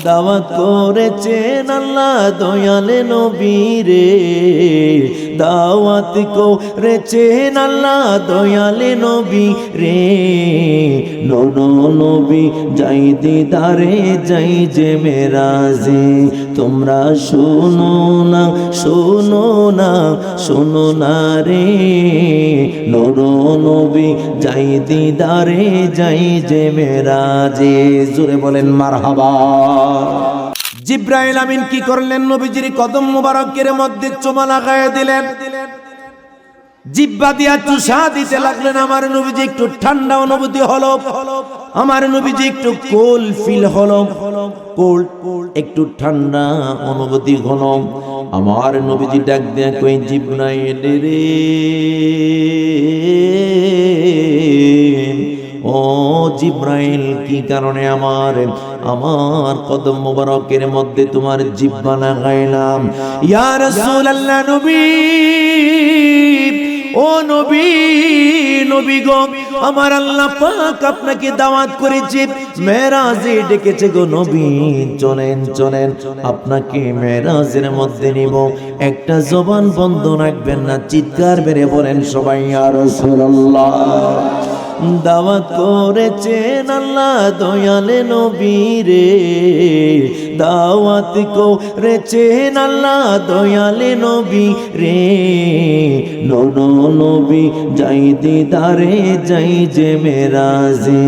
দাওয়াত করেছেন আল্লাহ দয়ালে নবীরে, দাওয়াত করেছেন আল্লাহ দয়ালে নবী রে। নবী যাই দিদারে যাই যে মেরাজে, তোমরা শোনো না শোনো না শোনো না রে। নবী যাই দিদারে যাই যে মেরাজে। জোরে বলেন মারহাবা। জিব্রাইল আমিন কি করলেন? নবীজির কদম মোবারকের মধ্যে চুমা লাগায় দিলেন, জিহ্বা দিয়া চুষা দিতে লাগলেন। আমার নবীজি একটু ঠান্ডা অনুভূতি হলো, আমার নবীজি একটু কোল ফিল হলো, কোল্ড একটু ঠান্ডা অনুভূতি হলো। আমার নবীজি ডাক দিয়া কই, জিব্রাইল রে, ও জিব্রাইল কি কারণে আমার কদম মোবারকের মধ্যে তোমার জিহ্বা লাগাইলাম? ইয়া রাসূলুল্লাহ, নবী ও নবী, নবী গো, আমার আল্লাহ পাক আপনাকে দাওয়াত করেছে, মেরাজে ডেকেছে গো নবী। চলেন চলেন, আপনাকে মেরাজের মধ্যে নিব। একটা জবান বন্ধ রাখবেন না, চিৎকার বেড়ে বলেন সবাই ইয়া রাসূলুল্লাহ। দাওয়াত করেছেন আল্লাহ দয়ালে নবীরে, দাওয়াত করেছেন আল্লাহ দয়ালে নবী রে। নবী যাই দিদারে যাই যে মেরাজে,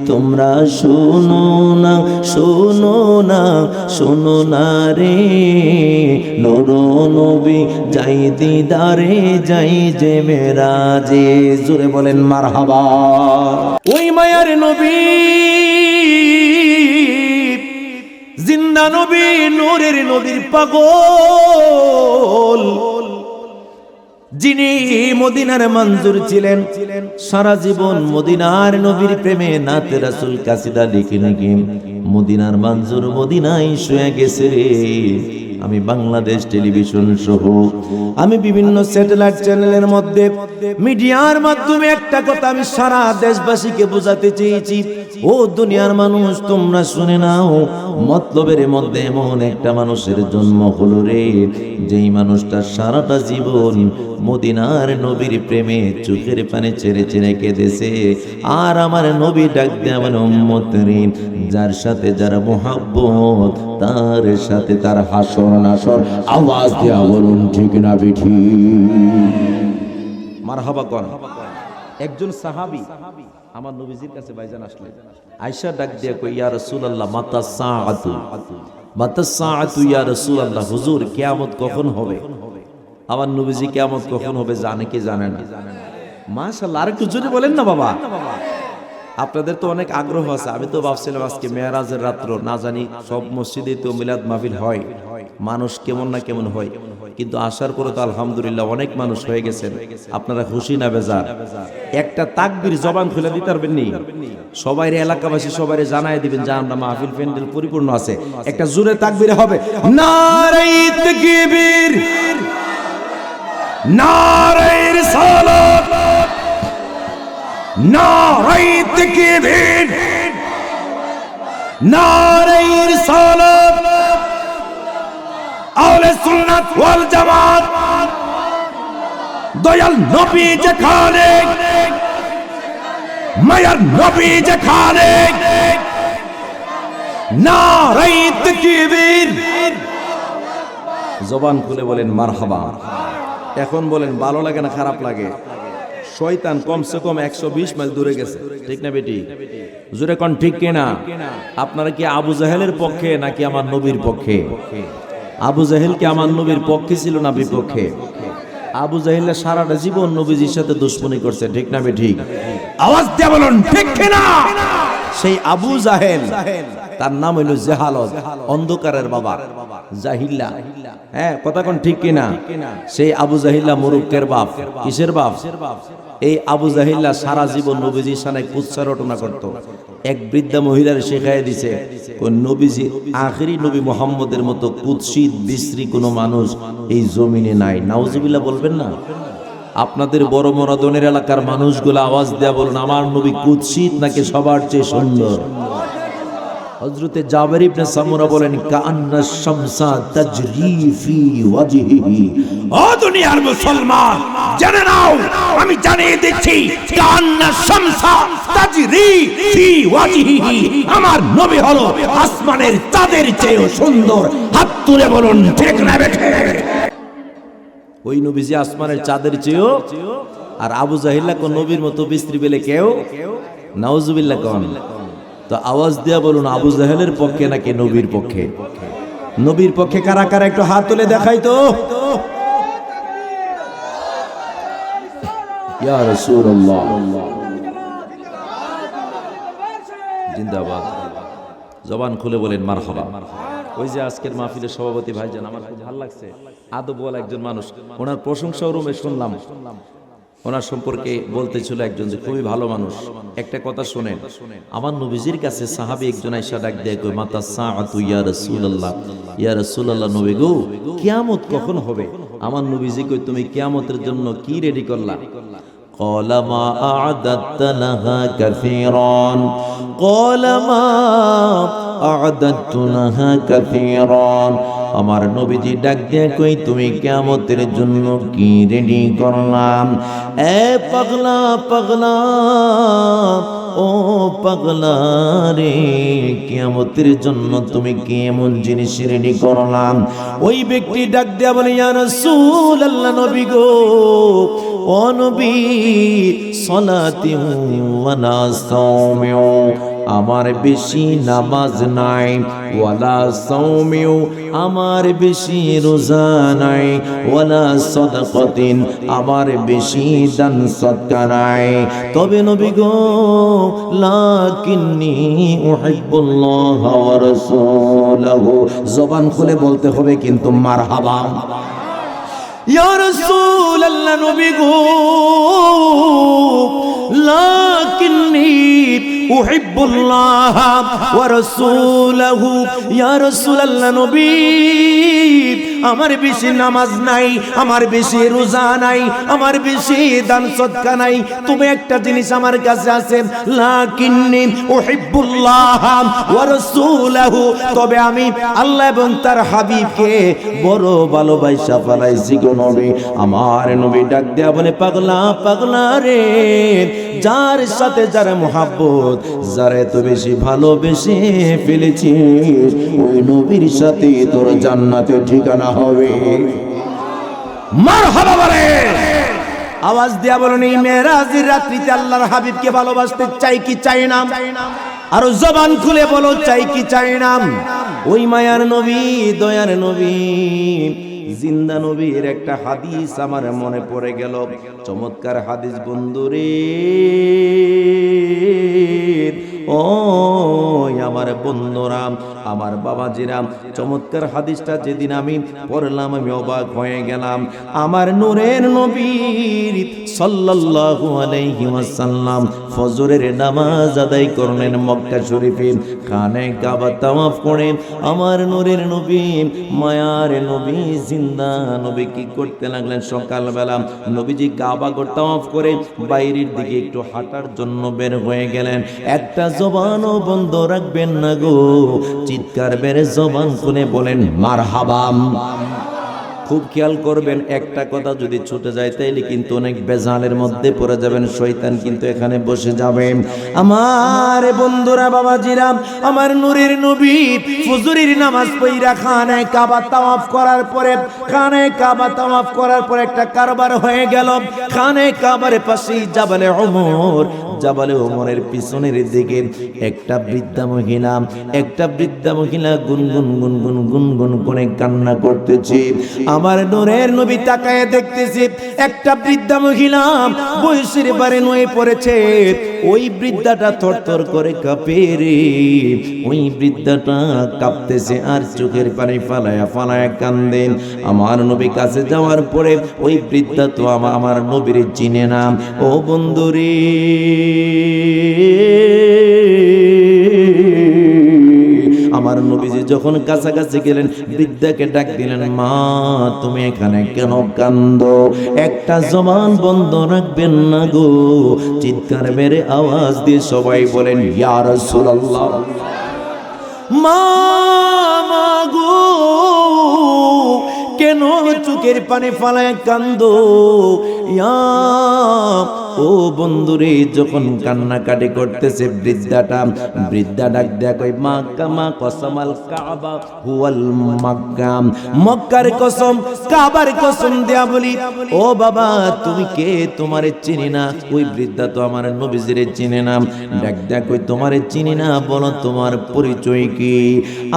তোমরা শোনো না শোনো না শোনো না রে। নবী যাই দিদারে যাই যে মেরাজে। জোরে বলেন মারহাবা। ওই মায়ার নবী, জিন্দা নবী, নূরের নবীর পাগল, যিনি মদিনার মঞ্জুর ছিলেন, সারা জীবন মদিনার নবীর প্রেমে নাতে রাসূল কাসিদা লিখে লিখে মদিনার মঞ্জুর মদিনায় শুয়ে গেছে রে। আমি বাংলাদেশ টেলিভিশন সহ আমি বিভিন্ন স্যাটেলাইট চ্যানেলের মধ্যে মিডিয়ার মাধ্যমে একটা কথা আমি সারা দেশবাসীকে বোঝাতে চেয়েছি। ও দুনিয়ার মানুষ, তোমরা শুনে নাও, মতলবের মধ্যে এমন একটা মানুষের জন্ম হলো রে, যেই মানুষটা সারাটা জীবন মদিনার নবীর প্রেমে চোখের পানি ছেড়ে ছেড়ে কেঁদেছে। আর আমার নবী ডাক দেয়, আমার উম্মত রে, যার সাথে যার মুহাব্বত, তার সাথে তার হাসর নাসর। আওয়াজ দিয়া বলুন ঠিক না বেঠি? মারহাবা কর। একজন সাহাবী আমার নবীজির কাছে বাইজান আসলেন, আয়েশা ডাক দিয়া কই, ইয়া রাসূলুল্লাহ মাতা সাআতু, মাতা সাআতু ইয়া রাসূলুল্লাহ, হুজুর কিয়ামত কখন হবে? আমার নবীজি কিয়ামত কখন হবে জানে কি জানে না? মাশাআল্লাহ, আর একটু জোরে বলেন না বাবা। আপনাদের তো অনেক আগ্রহ আছে। আমি তো ভাবছিলাম আজকে মেরাজের রাত্র, না জানি সব মসজিদে তো মিলাদ মাহফিল হয়, মানুষ কেমন না কেমন হয়, কিন্তু আসার পরে তো আলহামদুলিল্লাহ অনেক মানুষ হয়ে গেছেন। আপনারা খুশি না বেজার? একটা তাকবীর জবান খুলে দিতে পারবেন নি? সবাই এলাকাবাসী সবাই জানাই দিবেন যে আমরা মাহফিল প্যান্ডেল পরিপূর্ণ আছে। একটা জোরে তাকবীর হবে, নারে তাকবীর, নারে রিসালাত, নারে তাকবীর, নারে রিসালাত। আহলে সুন্নাত ওয়াল জামাত, দয়াল নবী যেখানে, মায়ার নবী যেখানে, নারে তাকবীর। জবান খুলে বলেন মারহাবা। এখন বলেন ভালো লাগে না খারাপ লাগে? শয়তান কমসে কম 120 মাইল দূরে গেছে, ঠিক না বেটি? জোরে কোন ঠিক কিনা? আপনারা কি আবু জাহেলের পক্ষে নাকি আমার নবীর পক্ষে? আবু জাহেল কি আমার নবীর পক্ষে ছিল না বিপক্ষে? আবু জাহেল সারাটা জীবন নবীজির সাথে দুশমনি করছে, ঠিক না বেটি? আওয়াজ দিয়ে বলুন ঠিক কিনা? সেই আবু জাহেল, তার নাম হইল জাহালত, অন্ধকারের বাবা, জাহিল্লা। হ্যাঁ, কথা কোন ঠিক কিনা? সেই আবু জাহিল্লা মুরুক্কের বাপ। কিসের বাপ? এই আবু জাহিল্লা সারা জীবন নবীজির সামনে কুৎসা রটনা করত। এক বৃদ্ধা মহিলার শেখায় দিছে, নবীজি আখেরি নবী মুহাম্মদের মতো কুৎসিত বিশ্রী কোনো মানুষ এই জমিনে নাই। নাউজুবিল্লাহ বলবেন না? আপনাদের বড় মরাদনের এলাকার মানুষগুলো আওয়াজ দেয়া বলুন, আমার নবী কুৎসিত নাকি সবার চেয়ে সুন্দর? হযরতে জাবের ইবনে সামুরা বলেন কাআন্না শামসা তাজরি ফি ওয়াজহিহি। ও দুনিয়ার মুসলমান জেনে নাও, আমি জানিয়ে দিচ্ছি কাআন্না শামসা তাজরি ফি ওয়াজহিহি, আমার নবী হলো আসমানের চাঁদের চেয়েও সুন্দর। হাত তুলে বলুন ঠিক না বেঠিক? ওই নবীজি আসমানের চাঁদের চেয়েও, আর আবু জাহিল্লা কোন নবীর মতো বিস্ত্রী পেলে কেউ? নাউজুবিল্লাহ কোন? তো আওয়াজ দিয়া বলুন আবু জাহেলের পক্ষে নাকি নবীর পক্ষে? নবীর পক্ষে কারা কারা একটু হাত তুলে দেখাই তো। ইয়া রাসূলুল্লাহ জিন্দাবাদ। জবান খুলে বলেন মারহাবা। ওই যে আজকের মাহফিলের সভাপতি ভাইজান, আমার খুব ভালো লাগছে, আদবওয়ালা একজন মানুষ, ওনার প্রশংসা রুমে শুনলাম। ওনার সম্পর্কে বলতেছিল একজন যে খুবই ভালো মানুষ। একটা কথা শুনেন, আমার নবীজির কাছে সাহাবী একজন আয়েশা ডাক দেয়, কই মাতা সাআতু ইয়া রাসূলুল্লাহ, ইয়া রাসূলুল্লাহ নবী গো কিয়ামত কখন হবে? আমার নবীজি কই তুমি কিয়ামতের জন্য কি রেডি করলা? قال ما أعددت لها كثيرا قال ما أعددت لها كثيرا। আমার নবীজি ডাক দিয়ে কই তুমি কিয়ামতের জন্য কি রেডি করলাম? এ পাগলা পাগলা, ও পাগলা রে, কিয়ামতের জন্য তুমি কি এমন জিনিস রেডি করলাম? ওই ব্যক্তি ডাক দিয়া বলে ইয়া রাসূলুল্লাহ নবী গো, ও নবী সালাতি ওয়ালা সাওমিউ, আমার বেশি নামাজ নাই, ওয়ালা সাওমিউ আমার বেশি রোজা নাই, ওয়ালা সাদাকাতিন আমার বেশি দান সদকা নাই। তবে নবী গো লাকিন্নী উহিব্বুল্লাহ ওয়া রাসূলাহু, জবান খুলে বলতে হবে কিন্তু মারহাবা। ইয়া রাসূলুল্লাহ নবী গো লাকিন্নী উহিব্বুল্লাহ ওয়া রাসূলাহু, ইয়া রাসূলুল্লাহ নবী আমার বেশি নামাজ নাই, আমার বেশি রোজা নাই, আমার বেশি দান সদকা নাই, তবে একটা জিনিস আমার কাছে আছে, লাকিন্নী উহিব্বুল্লাহ ওয়া রাসূলাহু, তবে আমি আল্লাহ এবং তার হাবিবকে বড় ভালোবাসা ফেলাইছি গো নবী। আমার নবী ডাক দেয়া বলে পাগলা পাগলা রে, যার সাথে যার মোহাব্বত, যার এত বেশি ভালোবেসে ফেলেছিস, ওই নবীর সাথে তোর জান্নাতে ঠিকানা হবে। মারহাবা বলে আওয়াজ দিয়া বলুন এই মেরাজের রাত্রিতে আল্লাহর হাবিবকে ভালোবাসতে চাই কি চাই না? আর জবান খুলে বলো চাই কি চাই না? ওই মায়ার নবী, দয়ার নবী, জিন্দা নবীর একটা হাদিস আমার মনে পড়ে গেল। চমৎকার হাদিস বন্ধুরে, ও আমার বন্ধুরা, আমার বাবাজিরা, চমৎকার হাদিসটা যেদিন আমি পড়লাম আমি অবাক হয়ে গেলাম। আমার নূরের নবী সাল্লাল্লাহু আলাইহি ওয়াসাল্লাম ফজরের নামাজ আদায় করলেন মক্কা শরীফে, খানে কাবা তাওয়াফ করে আমার নূরের নবী, মায়ার নবী, জিন্দা নবী কি করতে লাগলেন? সকালবেলা নবীজি কাবা তাওয়াফ করে বাইরের দিকে একটু হাঁটার জন্য বের হয়ে গেলেন। একটা জবানও বন্ধ রাখবেন না গো, চিৎকার বেড়ে জবান খুলে বলেন মারহাবা। খুব খেয়াল করবেন, একটা কথা যদি ছুটে যায় তাইলে কিন্তু অনেক বেজালের মধ্যে পড়ে যাবেন, শয়তান কিন্তু এখানে বসে যাবে। আমার বন্ধুরা, বাবাজিরা, আমার নূরের নবী ফজরের নামাজ পড়া খানে কাবা তাওয়াফ করার পরে, খানে কাবা তাওয়াফ করার পরে একটা কারবার হয়ে গেল। খানে কাবার পাশে জাবালে ওমর, জাবালে ওমরের পিছনের দিকে একটা বৃদ্ধা মহিলা গুনগুন গুনগুন গুনগুন করে কান্না করতেছে। আমার নূরের নবী তাকায় দেখতেছে একটা বৃদ্ধা মহিলা বয়সের বারে নয়ে পড়েছে। ওই বৃদ্ধাটা থরথর করে কাঁপে রে, ওই বৃদ্ধাটা কাঁপতেছে আর চোখের পানি ফালায়া ফালায়া কান্দেন। আমার নবী কাছে যাওয়ার পরে ওই বৃদ্ধা তো আমার নবীর চিনে না। ও বন্ধুরে, আমার নবীজি যখন কাছাকাছি গেলেন বৃদ্ধাকে ডাক দিলেন, মা তুমি এখানে কেন কান্দো? একটা জবান বন্ধ রাখবেন না গো। চিৎকার মেরে আওয়াজ দিয়ে সবাই বলেন ইয়া রাসূলুল্লাহ। মা মা গো কেন চোখের পানি ফালায় কান্দো? ইয়া ও বন্ধুরে, যখন কান্নাকাটি করতেছে বৃদ্ধা ডাক দেয়া কই মা কসমাল কাবা হুয়াল মক্কা, মক্কার কসম কাবার কসম দেয়া বলি ও বাবা তুমি কে? তোমারে চিনি না। ওই বৃদ্ধা তো আমার নবীজিরে চিনে না। ডাক দেয়া কই তোমারে চিনি না, বলো তোমার পরিচয় কি?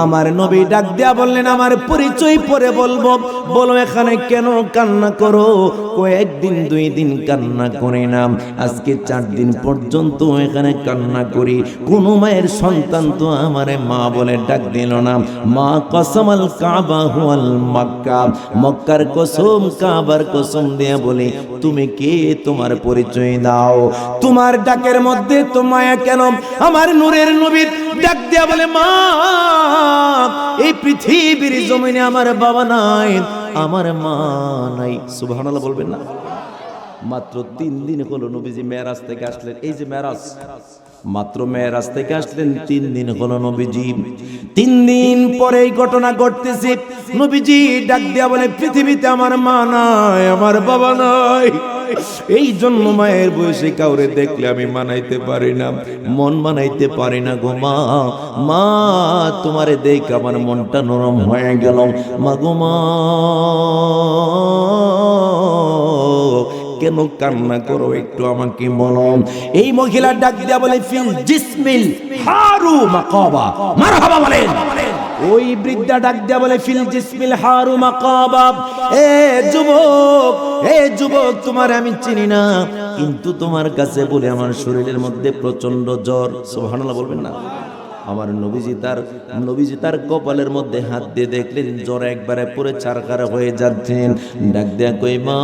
আমার নবী ডাক দেয়া বললেন আমার পরিচয় পরে বলবো। বলো এখানে কেন কান্না করো? কয়েকদিন 2 দিন কান্না করি না, আজকে 4 দিন পর্যন্ত এখানে কান্না করি। কোন মায়ের সন্তান তো আমারে মা বলে ডাক দিল না। মা কসমাল কাবা হুয়াল মক্কা, মক্কার কসম কাবার কসম দিয়ে বলি তুমি কে? তোমার পরিচয় দাও। তোমার ডাকের মধ্যে তো মায়া কেন? আমার নূরের নবী ডাক দিয়া বলে মা এই পৃথিবীর জমিনে আমার বাবা নাই, আমার মা নাই। সুবহানাল্লাহ বলবেন না? মাত্র 3 দিন হলো নবীজি মেরাজ থেকে আসলেন। এই যে মেরাজ, মাত্র মেরাজ থেকে আসলেন 3 দিন হলো নবীজি। 3 দিন পরে এই ঘটনা ঘটতেছে। নবীজি ডাক দিয়া বলে পৃথিবীতে আমার মা নাই, আমার বাবা নাই। এই জন্য মায়ের বয়সে কাউরে দেখলে আমি মানাইতে পারি না, মন মানাইতে পারি না গো মা। মা তোমারে দেখে আমার মনটা নরম হয়ে গেল। মা গো মা কেন কান্না করো একটু আমাকে বলো। এই মহিলা ডাক দিয়া বলে ফিল জিসমিল হারু মাকাবা, মারহাবা বলেন। ওই বৃদ্ধা ডাক দিয়া বলে ফিল জিসমিল হারু মাকাবা, এ যুবক তোমার আমি চিনি না, কিন্তু তোমার কাছে বলে আমার শরীরের মধ্যে প্রচন্ড জ্বর। সুবহানাল্লাহ বলবেন না? আমার নবীজি তার কপালের মধ্যে হাত দিয়ে দেখলেন জ্বর একবারে পুরো ছারখার হয়ে যাচ্ছেন। ডাক দেয়া কই মা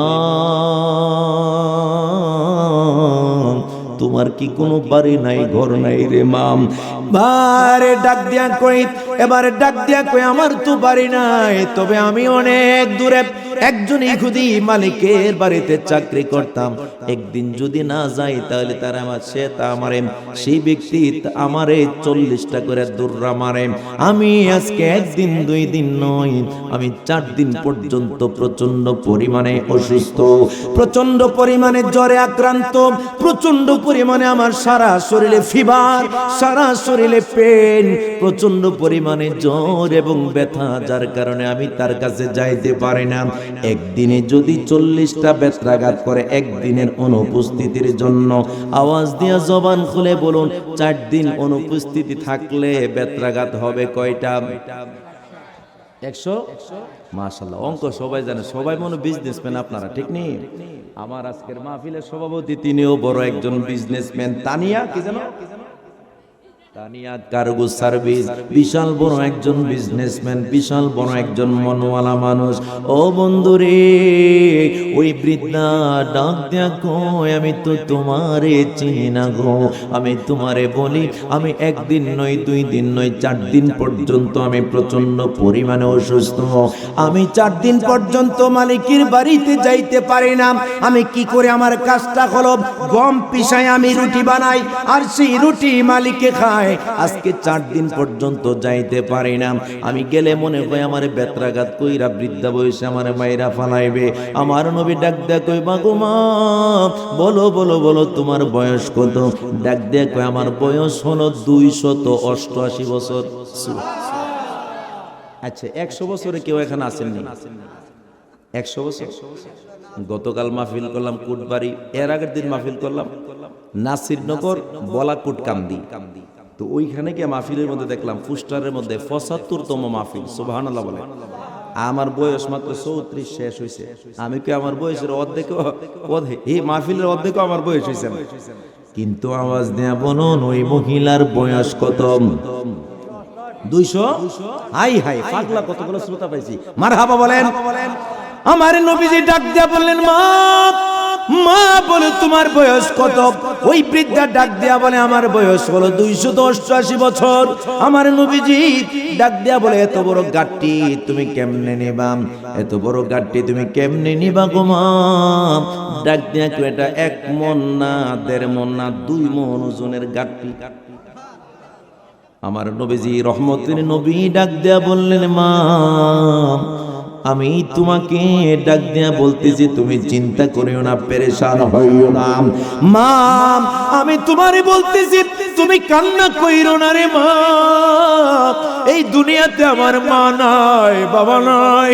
তোমার কি কোনো বাড়ি নাই, ঘর নাই রে মা? বারে ডাক দিয়া কই, এবারে ডাক দিয়া কই আমার তো বাড়ি নাই, তবে আমি অনেক দূরে একজন ইহুদি মালিকের বাড়িতে চাকরি করতাম। একদিন যদি না যাই তাহলে তারা সেই ব্যক্তি আমারে 40টা করে দৌড়া মারে। আমি আজকে 1 দিন 2 দিন নয়, আমি 4 দিন পর্যন্ত প্রচন্ড পরিমাণে অসুস্থ, প্রচন্ড পরিমাণে জ্বরে আক্রান্ত, প্রচন্ড পরিমাণে আমার সারা শরীরে ফিভার, সারা শরীরে পেন, প্রচন্ড পরিমাণে জ্বর এবং ব্যথা, যার কারণে আমি তার কাছে যাইতে পারি না। একদিনে যদি 40টা বেত্রাঘাত করে একদিনের অনুপস্থিতির জন্য, আওয়াজ দিয়া জবান খুলে বলুন 4 দিন অনুপস্থিতি থাকলে বেত্রাঘাত হবে কয়টা? 100। মাশাআল্লাহ, অঙ্ক সবাই জানে, সবাই মনে বিজনেসম্যান আপনারা, ঠিক নেই? আমার আজকের মাহফিলের সভাপতি তিনিও বড় একজন বিজনেসম্যান। তানিয়া কি জানো? তানিয়া কার্গো সার্ভিস, বিশাল বড় একজন বিজনেসম্যান, বিশাল বড় একজন মনওয়ালা মানুষ। ও বন্ধুরে, ওই বৃদ্ধা ডাক দিয়া কই আমি তো তোমারে চিনি না গো। আমি তোমারে বলি আমি 1 দিন নয় 2 দিন নয় 4 দিন পর্যন্ত আমি প্রচন্ড পরিমাণে অসুস্থ। আমি 4 দিন পর্যন্ত মালিকের বাড়িতে যাইতে পারি না। আমি কি করে আমার কাজটা হলো, গম পিষাই আমি রুটি বানাই আর সেই রুটি মালিকে খায়। আজকে 4 দিন পর্যন্ত যাইতে পারি না। আমি গেলে মনে হয় আমার বেত্রাঘাত কইরা বৃদ্ধা বয়সে আমার মায়েরা ফালাইবে। আমার নবী ডাক দেয়া কই মা গো মা বলো বলো বলো তোমার বয়স কত? ডাক দেয়া কই আমার বয়স হলো 288 বছর। আচ্ছা 100 বছরে কেউ এখানে আসেননি? 100 বছর? গতকাল মাহফিল করলাম কোটবাড়ি, এর আগের দিন মাহফিল করলাম নাসিরনগর বলাকুট কামদি। তো ওইখানে গিয়ে মাহফিলের মধ্যে দেখলাম পোস্টারের মধ্যে 75তম মাহফিল। সুবহানাল্লাহ বলে। আমার বয়স মাত্র 34 শেষ হয়েছে। আমি কি আমার বয়সের অর্ধেক, এই মাহফিলের অর্ধেক আমার বয়স হয়েছে না। কিন্তু আওয়াজ দেয়া বলুন ওই মহিলার বয়স কত? 200। হাই হাই পাগলা, কতগুলো শ্রোতা পাইছি, মারহাবা বলেন। আমার নবীজি ডাক দিয়া বললেন মা মা বলে তোমার বয়স কত? ওই বৃদ্ধা ডাক দিয়া বলে আমার বয়স হলো 288 বছর। আমার নবীজি ডাক দিয়া বলে এত বড় গাট্টি তুমি কেমনে নিবা? এত বড় গাট্টি তুমি কেমনে নিবা গো মা? ডাক দিয়া কই এটা 1 মণ না 1.5 মণ না 2 মণ ওজনের গাট্টি। আমার নবীজি রহমতের নবী ডাক দেয়া বললেন, মা আমি তোমাকে ডাক দেয়া বলতেছি, তুমি চিন্তা করিও না, পেরেশান হইও না। মা আমি তোমারে বলতেছি, তুমি কান্না কইরো না রে মা। এই দুনিয়াতে আমার মা নাই, বাবা নাই,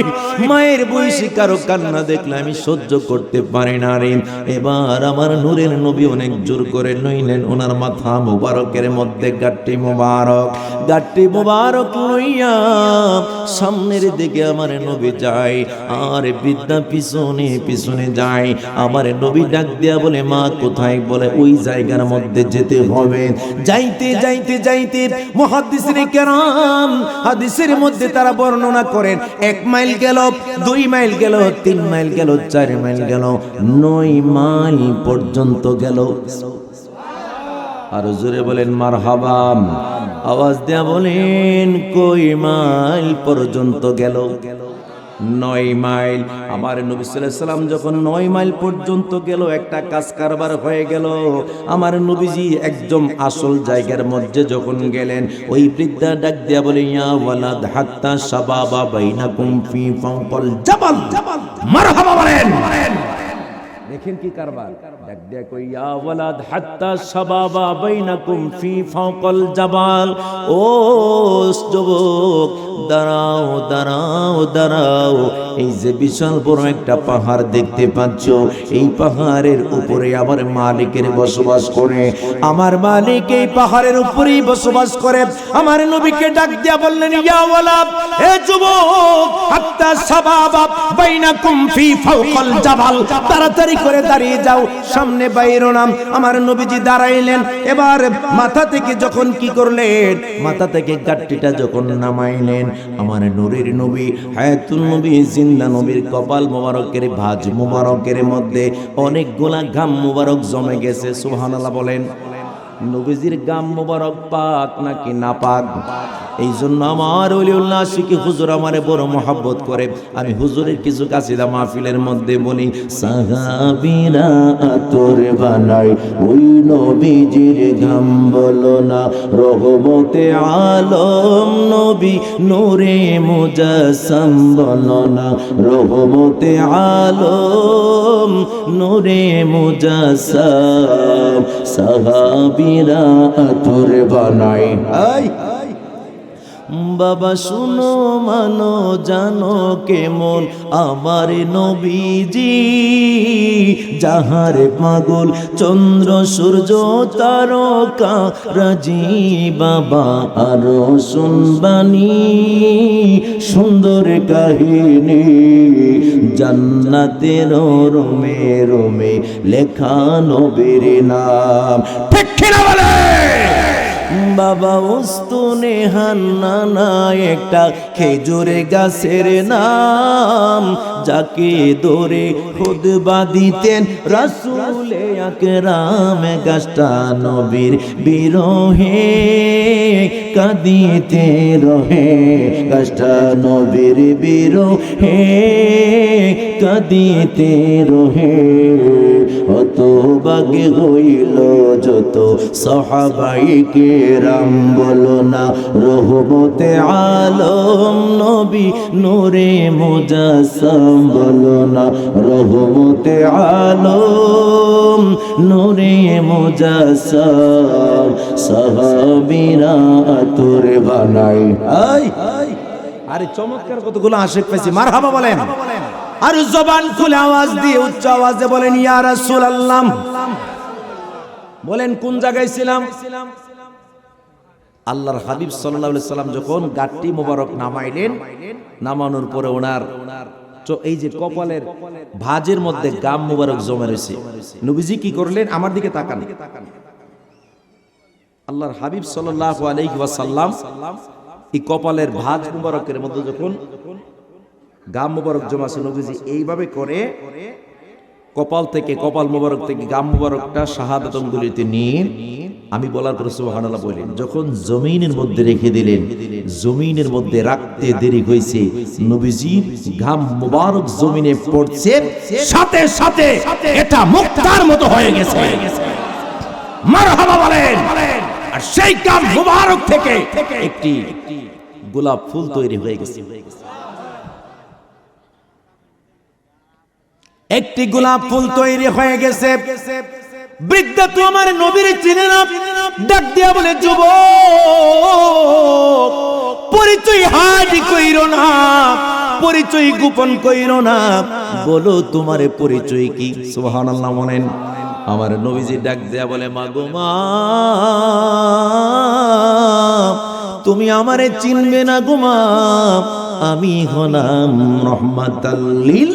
মায়ের বয়সী কারো কান্না দেখলে আমি সহ্য করতে পারি না রে। এবার আমার নূরের নবী অনেক জোর করে নইলেন, ওনার মাথা মুবারকের মধ্যে গাঁটটি মুবারক লইয়া সামনের দিকে আমার নবী যায়, আর বৃদ্ধা পিছনে পিছনে যায়। আমার নবী ডাক দেয়া বলে, মা কোথায়? বলে ওই জায়গার মধ্যে যেতে হবে। যাইতে যাইতে যাইতে মুহাদ্দিসিনে কেরাম হাদিসের মধ্যে তারা বর্ণনা করেন, 1 মাইল গেল, 2 মাইল গেল, 3 মাইল গেল, 4 মাইল গেল, 9 মাইল পর্যন্ত গেল। আর জোরে বলেন মারহাবা। আওয়াজ দেয়া বলেন, কই মাইল পর্যন্ত গেল? 9 মাইল। আমার নবী সাল্লাল্লাহু আলাইহি সাল্লাম যখন 9 মাইল পর্যন্ত গেল, একটা কাজ কারবার হয়ে গেল। আমার নবীজি একদম আসল জায়গার মধ্যে যখন গেলেন, ওই বৃদ্ধা ডাক দিয়া বলে, ইয়া ওয়ালাদ হাত্তা শাবাবা বাইনাকুম ফি ফাওকাল জাবাল। মারহাবা বলেন। দেখেন কি কারবার, ডাক দিয়া কই, ইয়া ওয়ালাদ হাত্তা শাবাবা বাইনাকুম ফি ফাওকাল জাবাল। ও যুবক, দাঁড়াও দাঁড়াও দাঁড়াও, এই যে বিশাল বড় একটা পাহাড় দেখতে পাচ্ছ, এই পাহাড়ের উপরে আমার মালিকের বসবাস করে। আমার মালিক এই পাহাড়ের উপরেই বসবাস করে। আমার নবীকে ডাক দিয়া বললেন, ইয়া ওয়ালাদ, হে যুবক, হাত্তা শাবাবা বাইনাকুম ফি ফাওকাল জাবাল, তাড়াতাড়ি করে দাঁড়িয়ে যাও, সামনে বাইরো না। আমার নবীজি দাঁড়াইলেন। এবার মাথা থেকে যখন কি করলেন, মাথা থেকে গাঁটটিটা যখন নামাইলেন, আমার নূরের নবী হায়াতুল নবী জিন্দা নবীর কপাল মোবারকের ভাঁজ মোবারকের মধ্যে অনেকগুলা ঘাম মোবারক জমে গেছে। সুবহানাল্লাহ বলেন। নবীজির গাম মোবারক পাক নাকি না পাক? এই জন্য আমার ওলিউল্লাহ আশিকি হুজুর আমারে বড় মহব্বত করে। আমি হুজুরের কিছু কাসিদা মাহফিলের মধ্যে বলি, সাহাবীরা আতর বানাই ওই নবীজির ঘাম বলো না, রহমতে আলম নবী নূরে মুজাসসাম বলো না, রহমতে আলম নূরে মুজাসসাম। সাহাবীরা আতর বানাই। বাবা শুনো মানো জানো কেমন আমার নবীজি, যাহার পাগল চন্দ্র সূর্য তারকা রাজি। বাবা আরো শুনবানি সুন্দর কাহিনী, জান্নাতের রোমে রোমে লেখা নবীর নাম। ঠিক কিনা বলে? বাবা উস্তুনে হান্নানা একটা খেজুর গাছের নাম, যাকে ধরে খুতবা দিতেন রাসূলে আকরাম। গাছটা নবীর বিরহে কাঁদিতে রহে, গাছটা নবীর বিরহে কাঁদিতে রহে। হতবাগে হইল যত সাহাবায়ে কেরাম বলো না, রহমতে আলম নবী নূরে মুজাসসাম বলো না, রহমতে আলম নূরে মুজাসসাম। সাহাবীরা আতর বানাই। আরে চমৎকার কতগুলো আশিক পাইছি। মারহাবা বলেন। আর জবান খুলে আওয়াজ দিয়ে উচ্চ আওয়াজে বলেন, ইয়া রাসূলুল্লাহ। বলেন কোন জায়গায় ছিলাম? আল্লাহর হাবিব সাল্লাল্লাহু আলাইহি সাল্লাম যখন গাঁটটি মোবারক নামাইলেন, নামানোর পরে ওনার এই যে কপালের ভাঁজের মধ্যে গাম মোবারক জমে রয়েছে। নবীজি কি করলেন? আমার দিকে তাকান। আল্লাহর হাবিব সাল্লাল্লাহু আলাইহি ওয়াসাল্লাম এই কপালের ভাঁজ মোবারকের মধ্যে যখন গাম মোবারক জমা আছে, নবীজি এইভাবে করে কপাল থেকে, কপাল মোবারক থেকে গাম মোবারকটা শাহাদাত আঙ্গুলিতে নিয়ে, আমি বলার পরে সুবহানাল্লাহ বলেন, যখন জমিনের মধ্যে রেখে দিলেন, জমিনের মধ্যে রাখতে দেরি হয়েছে, নবীজির গাম মোবারক জমিনে পড়ছে, সাথে সাথে এটা মুক্তার মতো হয়ে গেছে। মারহাবা বলেন। আর আর সেই কাব মুবারক থেকে একটি গোলাপ ফুল তৈরি হয়ে গেছে। একটি গোলাপ ফুল তৈরি হয়ে গেছে। বৃদ্ধা তো আমার নবীর চিনে না, ডাক দিয়া বলে, যুবক, পরিচয় হাজি কইরো না, পরিচয় গোপন কইরো না, বলো তোমার পরিচয় কি? সুবহানাল্লাহ বলেন। আমার নবীজি ডাক দিয়া বলে, মা গো মা, তুমি আমারে চিনবে না গো মা, আমি হলাম রহমাতাল লিল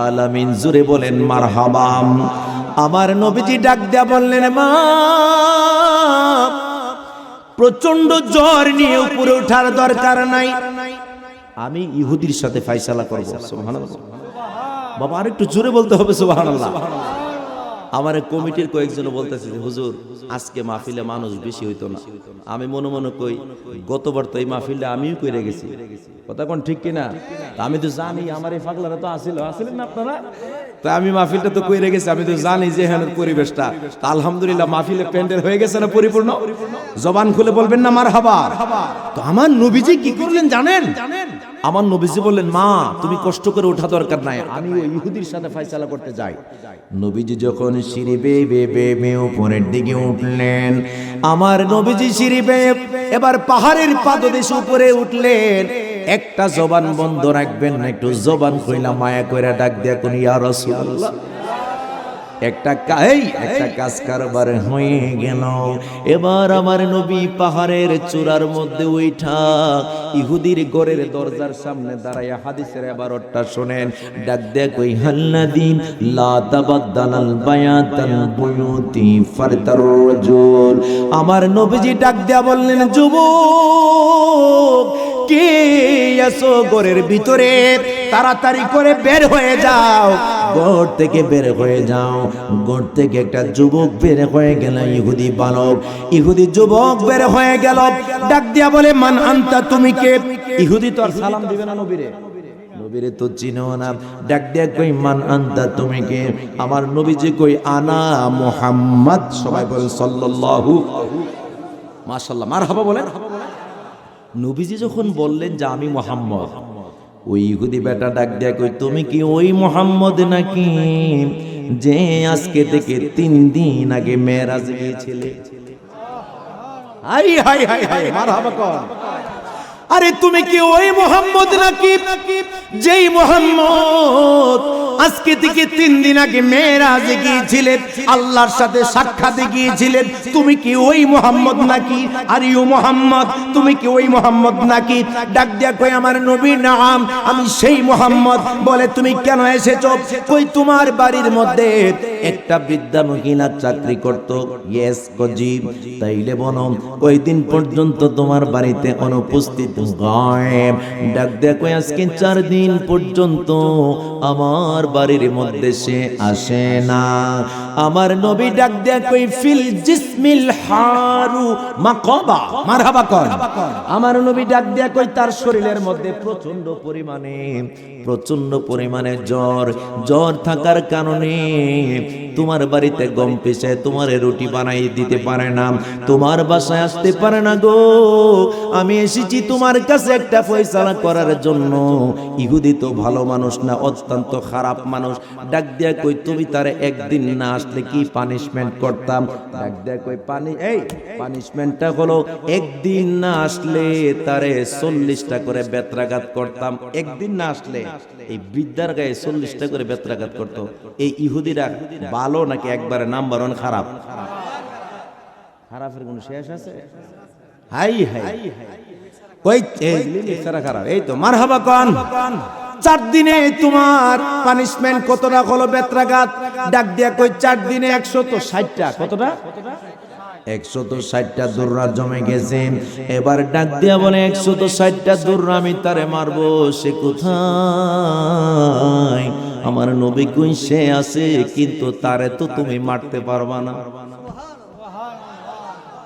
আলামিন। জোরে বলেন মারহাবা। আমার নবীজি ডাক দিয়া বললেন, মা, প্রচন্ড জ্বর নিয়ে উপরে ওঠার দরকার নাই, আমি ইহুদির সাথে ফায়সালা করব। সুবহানাল্লাহ। বাবা আরেকটু জোরে বলতে হবে সুবহানাল্লাহ। আমার কমিটির কয়েকজন বলতেছে, হুজুর আজকে মাহফিলে মানুষ বেশি হইতো না। আমি মনে মনে কই, গতবার তো এই মাহফিলে আমিও কইরে গেছি, কথা কোন ঠিক কিনা? আমি তো জানি আমার এই পাগলারা তো আসিলেন না আপনারা, তো আমি মাহফিলটা তো কইরে গেছি, আমি তো জানি যে এখানের পরিবেশটা। আলহামদুলিল্লাহ মাহফিলে প্যান্ডেল হয়ে গেছে না পরিপূর্ণ? জবান খুলে বলবেন না মারহাবা। তো আমার নবীজি কি করলেন জানেন? আমার নবীজি বললেন, মা তুমি কষ্ট করে ওঠা দরকার নাই, আমি ওই ইহুদির সাথে ফায়সালা করতে যাই। নবীজি যখন সিঁড়ি বেয়ে বেয়ে বেয়ে উপরের দিকে উঠলেন, আমার নবীজি সিঁড়ি বেয়ে এবার পাহাড়ের পাদদেশে উপরে উঠলেন। একটা জবান বন্ধ রাখবেন না, একটু জবান কইলা মায়া কইরা ডাক দিয়া কোন ইয়া রাসূলুল্লাহ। একটা কাজ কারবার হয়ে গেল। এবার আমার নবী পাহাড়ের চূড়ার মধ্যে উঠা ইহুদির ঘরের দরজার সামনে দাঁড়াইয়া হাদিসের এবারটা শুনেন, ডাক দেয়া কই, হাল্লাদিন লা তাবাদদালাল বায়াতাল বুয়ুতি ফারতার রাজুল। আমার নবীজি ডাক দেয়া বললেন, যুবক, কে আছো ঘরের ভিতরে? তাড়াতাড়ি করে বের হয়ে যাও, ঘর থেকে বের হয়ে যাও। ঘর থেকে একটা যুবক বের হয়ে গেল, ইহুদি বালক, ইহুদি যুবক বের হয়ে গেল। ডাক দিয়া বলে, মান আনতা, তুমি কে? ইহুদি তো আর সালাম দিবে না নবীরে, নবীরে তো চিনো না। ডাক দিয়া কই, মান আনতা, তুমি কে? আমার নবীজি কই, আনা মুহাম্মদ। সবাই বলেন সাল্লাল্লাহু, মাশাআল্লাহ, মারহাবা বলেন। নবীজি যখন বললেন যে আমি মুহাম্মদ, ওই ইহুদি বেটা ডাক দেয়া কই, তুমি কি ওই মুহাম্মদ নাকি যে আজকে থেকে 3 দিন আগে মেরাজ গিয়েছিলে? হাই হাই হাই হাই, মারহাবা কোন। আরে তুমি কি ওই মুহাম্মদ নাকি যেই মুহাম্মদ আজকে থেকে 3 দিন আগে মেরাজে গিয়েছিলেন, আল্লাহর সাথে সাক্ষাতে গিয়েছিলেন? তুমি কি ওই মুহাম্মদ নাকি? আর ইউ মুহাম্মদ, তুমি কি ওই মুহাম্মদ নাকি? ডাক দিয়া কই, আমার নবী, নাম, আমি সেই মুহাম্মদ। বলে, তুমি কেন এসেছো? কই, তোমার বাড়ির মধ্যে একটা বৃদ্ধা মহিলা চাকরি করত। Yes cosy. তাইলে বলো, ওই দিন পর্যন্ত তোমার বাড়িতে অনুপস্থিত গায়েব। ডাক দিয়া কই, আজকে 4 দিন পর্যন্ত আমার বাড়ির মধ্যে সে আসে না। আমার নবী ডাক দেয়া কই, ফিল জিসমিল হারু মাকাবা। মারহাবা কোন। আমার নবী ডাক দেয়া কই, তার শরীরের মধ্যে প্রচন্ড পরিমাণে জ্বর থাকার কারণে তোমার বাড়িতে গম পিষে তোমার রুটি বানাই দিতে পারে না, তোমার বাসায় আসতে পারে না গো। আমি এসেছি তোমার কাছে একটা ফয়সালা করার জন্য। ইহুদি তো ভালো মানুষ না, অত্যন্ত খারাপ মানুষ। ডাক দেয়া কই, তুমি তারে একদিন না আসলে কি পানিশমেন্ট করতাম? ডাক দেয়া কই, পানিশমেন্টটা হলো একদিন না আসলে তারে 40টা করে বেত্রাঘাত করতাম। একদিন না আসলে এই বৃদ্ধার গায়ে 40টা করে বেত্রাঘাত করত। এই ইহুদিরা ভালো নাকি একবারে নাম্বার 1 খারাপ? খারাপের কোন শেষ আছে? হাই হাই কই, এই সারা খারাপ। এই তো মারহাবা কোন। 4 দিনে তোমার পানিশমেন্ট কতটা হলো বেত্রাঘাত? ডাক দিয়া কই, 4 দিনে 160টা। কতটা? 160টা দুর্রা জমে গেছে। এবার ডাক দিয়া বলে, 160টা দুর্রা আমি তারে মারবো, সে কোথায়? আমার নবী কই, সে আছে, কিন্তু তারে তো তুমি মারতে পারবা না।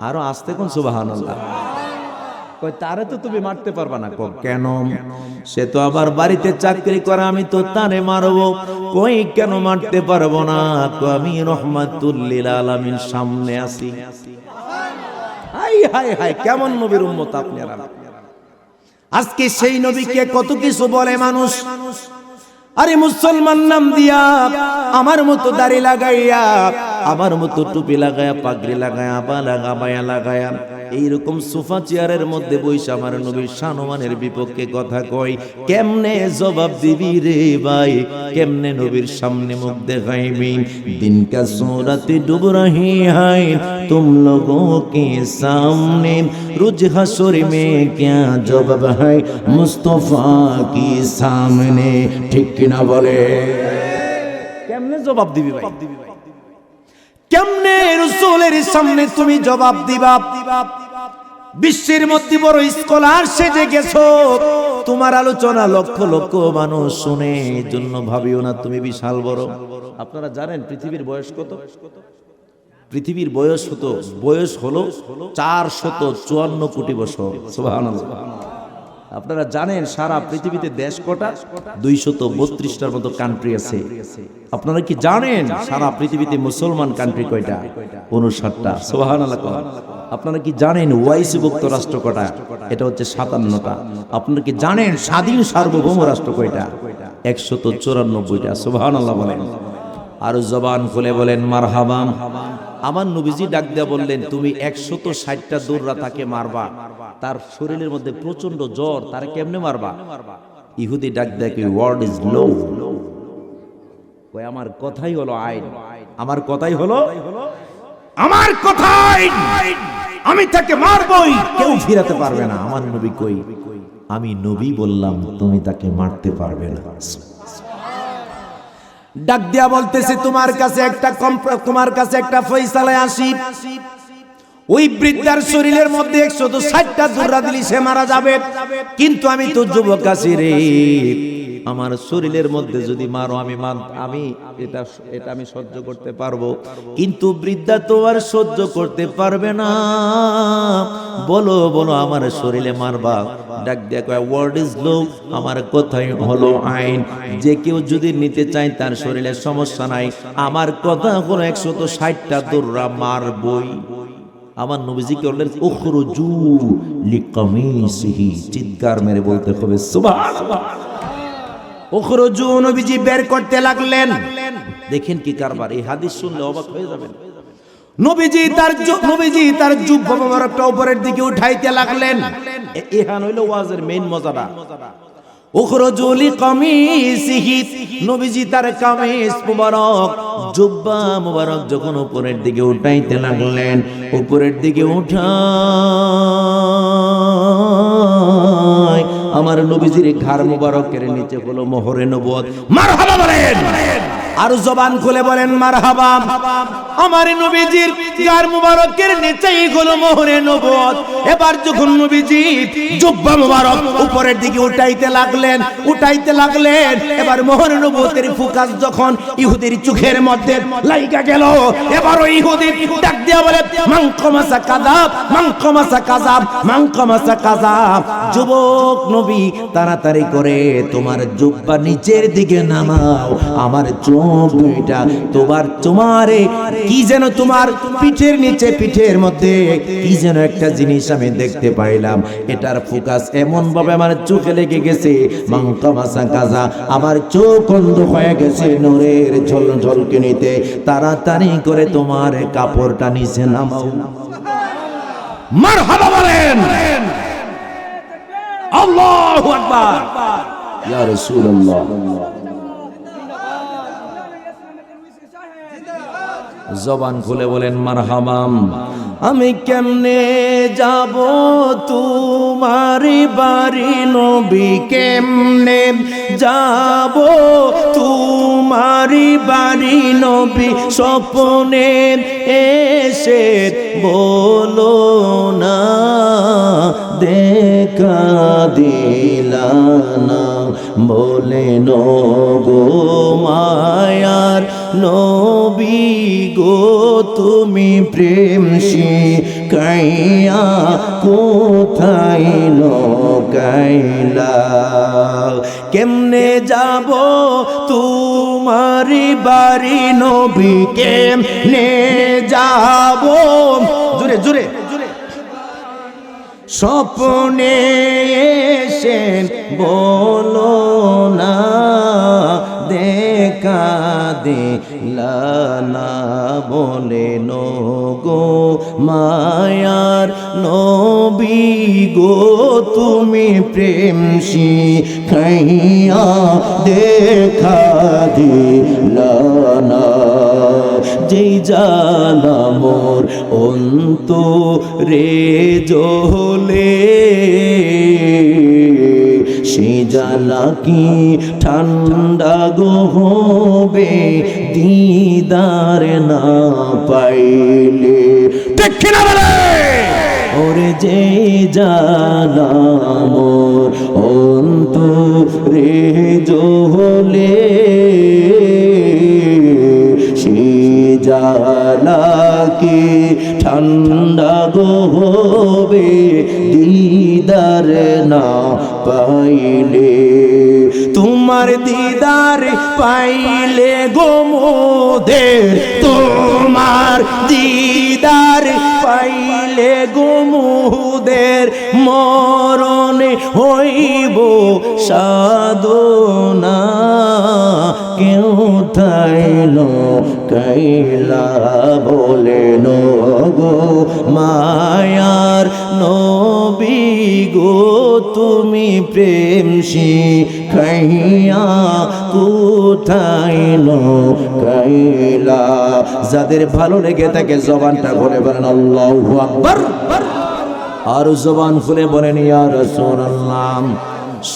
আরো আসতে কোন সুবহানাল্লাহ। কই, তারে তো তুমি মারতে পারবা না। কেন? সে তো আবার বাড়িতে চাকরি করে, আমি তো তারে মারবো। কই, কেন মারতে পারবো না? আমি রহমাতুল লিল আলামিন সামনে আছি। হাই হাই হাই, কেমন নবীর উম্মত আপনারা। আজকে সেই নবীকে কত কিছু বলে মানুষ। আরে মুসলমান নাম দিয়া, আমার মতো দাড়ি লাগাইয়া, আমার মতো টুপি লাগায়া, পাগড়ি লাগায়া, বায়া লাগায়া, এইরকম সোফা চেয়ারের মধ্যে বইসা আমার নবীর শানমানের বিপক্ষে কথা কয়। কেমনে জবাব দিবি রে ভাই, কেমনে নবীর সামনে মুখ দেখাইবি? দিন কা सूरत डूब रही है तुम लोगों के सामने, रोज हशर में क्या जवाब है मुस्तफा की सामने। ठीक किना बोले? কেমনে জবাব দিবি ভাই? কেমনে রাসূলের সামনে তুমি জবাব দিবা? বিশ্বের মধ্যে বড় স্কলার সেজে গেছো, তোমার আলোচনা লক্ষ লক্ষ মানুষ শুনে, এজন্য ভাবিও না তুমি বিশাল বড়। আপনারা জানেন পৃথিবীর বয়স কত? পৃথিবীর বয়স হলো 454 কোটি বছর। সুবহানাল্লাহ। আপনারা জানেন সারা পৃথিবীতে দেশ কটা? 232টার মতো কান্ট্রি আছে। আপনারা কি জানেন সারা পৃথিবীতে মুসলমান কান্ট্রি কয়টা? 59টা। সুবহানাল্লাহ। আপনারা কি জানেন ওয়াইসিভুক্ত রাষ্ট্র কটা? এটা হচ্ছে 57টা। আপনারা কি জানেন স্বাধীন সার্বভৌম রাষ্ট্র কয়টা? 194টা। সুবহানাল্লাহ বলেন। আর জবান খুলে বলেন মারহাবা। আমার নবীজি ডাক দিয়া বললেন, তুমি 160টা দৌড়া তাকে মারবা, তার শরীরের মধ্যে প্রচন্ড জ্বর, তারে কেমনে মারবা? ইহুদি ডাক দেয় কি, ওয়ার্ড ইজ লো। কয় আমার কথাই হলো আইন, আমার কথাই হলো, আমার কথাই, আমি তাকে মারবই, কেউ ফিরাতে পারবে না। আমার নবী কই, আমি নবী বললাম, তুমি তাকে মারতে পারবে না। ডাক দিয়া বলতেছে, তোমার কাছে একটা ফয়সালায় আসি। ওই বৃদ্ধার শরীরের মধ্যে 160টা দৌড়া দিলি সে মারা যাবে, কিন্তু আমি তো যুবক আছি রে, আমার শরীরের মধ্যে যদি মারো আমি এটা আমি সহ্য করতে পারবো, কিন্তু বৃদ্ধা তো আর সহ্য করতে পারবে না। বলো আমার শরীরে মারবা? ডাক দিয়া কয়, ওয়ার্ড ইজ লো, আমার কথাই হলো আইন। যে কেউ যদি নিতে চায় তার শরীরে সমস্যা নাই, আমার কথা হলো 160টা দৌড়া মারবই। আমার নবীজি বললেন, উখরুজু লিকামিসিহি, চিৎকার মেরে বলতে হবে সুবহানাল্লাহ। উখরুজু, নবীজি বের করতে লাগলেন। দেখেন কি কারবার, এই হাদিস শুনলে অবাক হয়ে যাবেন। নবীজি তার জুব্বা মোবারকটা উপরের দিকে উঠাইতে লাগলেন। এখান হইল ওয়াজের মেইন মজাটা। উখরুজু লিকামিসিহি, নবীজি তার কামিজ মোবারক, জুব্বা মোবারক যখন উপরের দিকে উঠাইতে লাগলেন, উপরের দিকে উঠায় আমার নবীজির ঘাড় মোবারকের নিচে হলো মোহরে নবুয়ত। মারহাবা বলেন, আর জবান খুলে বলেন মারহাবা। আমার নবীজির ঘাড় মোবারকের নিচেই হলো মোহরে নবুয়ত। এবার যখন নবীজি জুব্বা মোবারক উপরের দিকে উঠাইতে লাগলেন, এবার মোহরে নবুয়তের ফোকাস যখন ইহুদির চোখের মধ্যে লাইগা গেল, এবার ওই ইহুদি ডাক দিয়া বলে, মানকামাসা কাযাব, মানকামাসা কাযাব, মানকামাসা কাযাব। যুবক নবী, তাড়াতাড়ি করে তোমার জুব্বা নিচের দিকে নামাও, আমার চোখ দুইটা তোমারে কি যেন, তোমার পিঠের নিচে, পিঠের মধ্যে কি যেন একটা জিনিস আমি দেখতে পাইলাম, এটার ফোকাস এমন ভাবে আমার চোখে লেগে গেছে, মানকামাসা কাযা, আমার চোখ অন্ধ হয়ে গেছে নূরের ঝলঝলকানিতে। তাড়াতাড়ি করে তোমার কাপড়টা নিচে নামাও। মারহাবা বলেন, আল্লাহু আকবার, ইয়া রাসূলুল্লাহ। জবান খুলে বলেন মারহাবা। আমি কেমনে যাব তোমার বাড়ি নবী, কেমনে যাব তোমার বাড়ি নবী, স্বপ্নে এসে বলো না, দেখা দিলা না, বলে গো মায়ার নবী গো, তুমি প্রেম শিখাইয়া কোথায় লুকাইলা? কেমনে যাব তোমার বাড়ি নবী, কেমনে যাব, জোরে জোরে, স্বপ্নে এসে বলো না দেখা দিলানা বলে গো মায়ার নবী গো তুমি প্রেম শিখাইয়া দেখা দিলানা যেই জানা মোর অন্তরে জ্বলে সে জ্বালা কি ঠান্ডা গো হবে দিদার না পাইলে ঠিক না বলে ওরে যে জ্বালা মোর অন্তরে জ্বলে সে জ্বালা কি ঠান্ডা গো হবে দিদার না পাইলে তোমার দিদার পাইলে গো মোদের তোমার দিদার পাইলে গো মোদের মরণে হইব সাধনা কেউ তাইল কাইলা বলেন গো মায়ার নবী গো তুমি প্রেম শিখাইয়া কোথায় কাইলা যাদের ভালো লেগে থাকে জবানটা খুলে বলেন আল্লাহু আকবার আর জবান খুলে বলেন ইয়া রাসূলুল্লাহ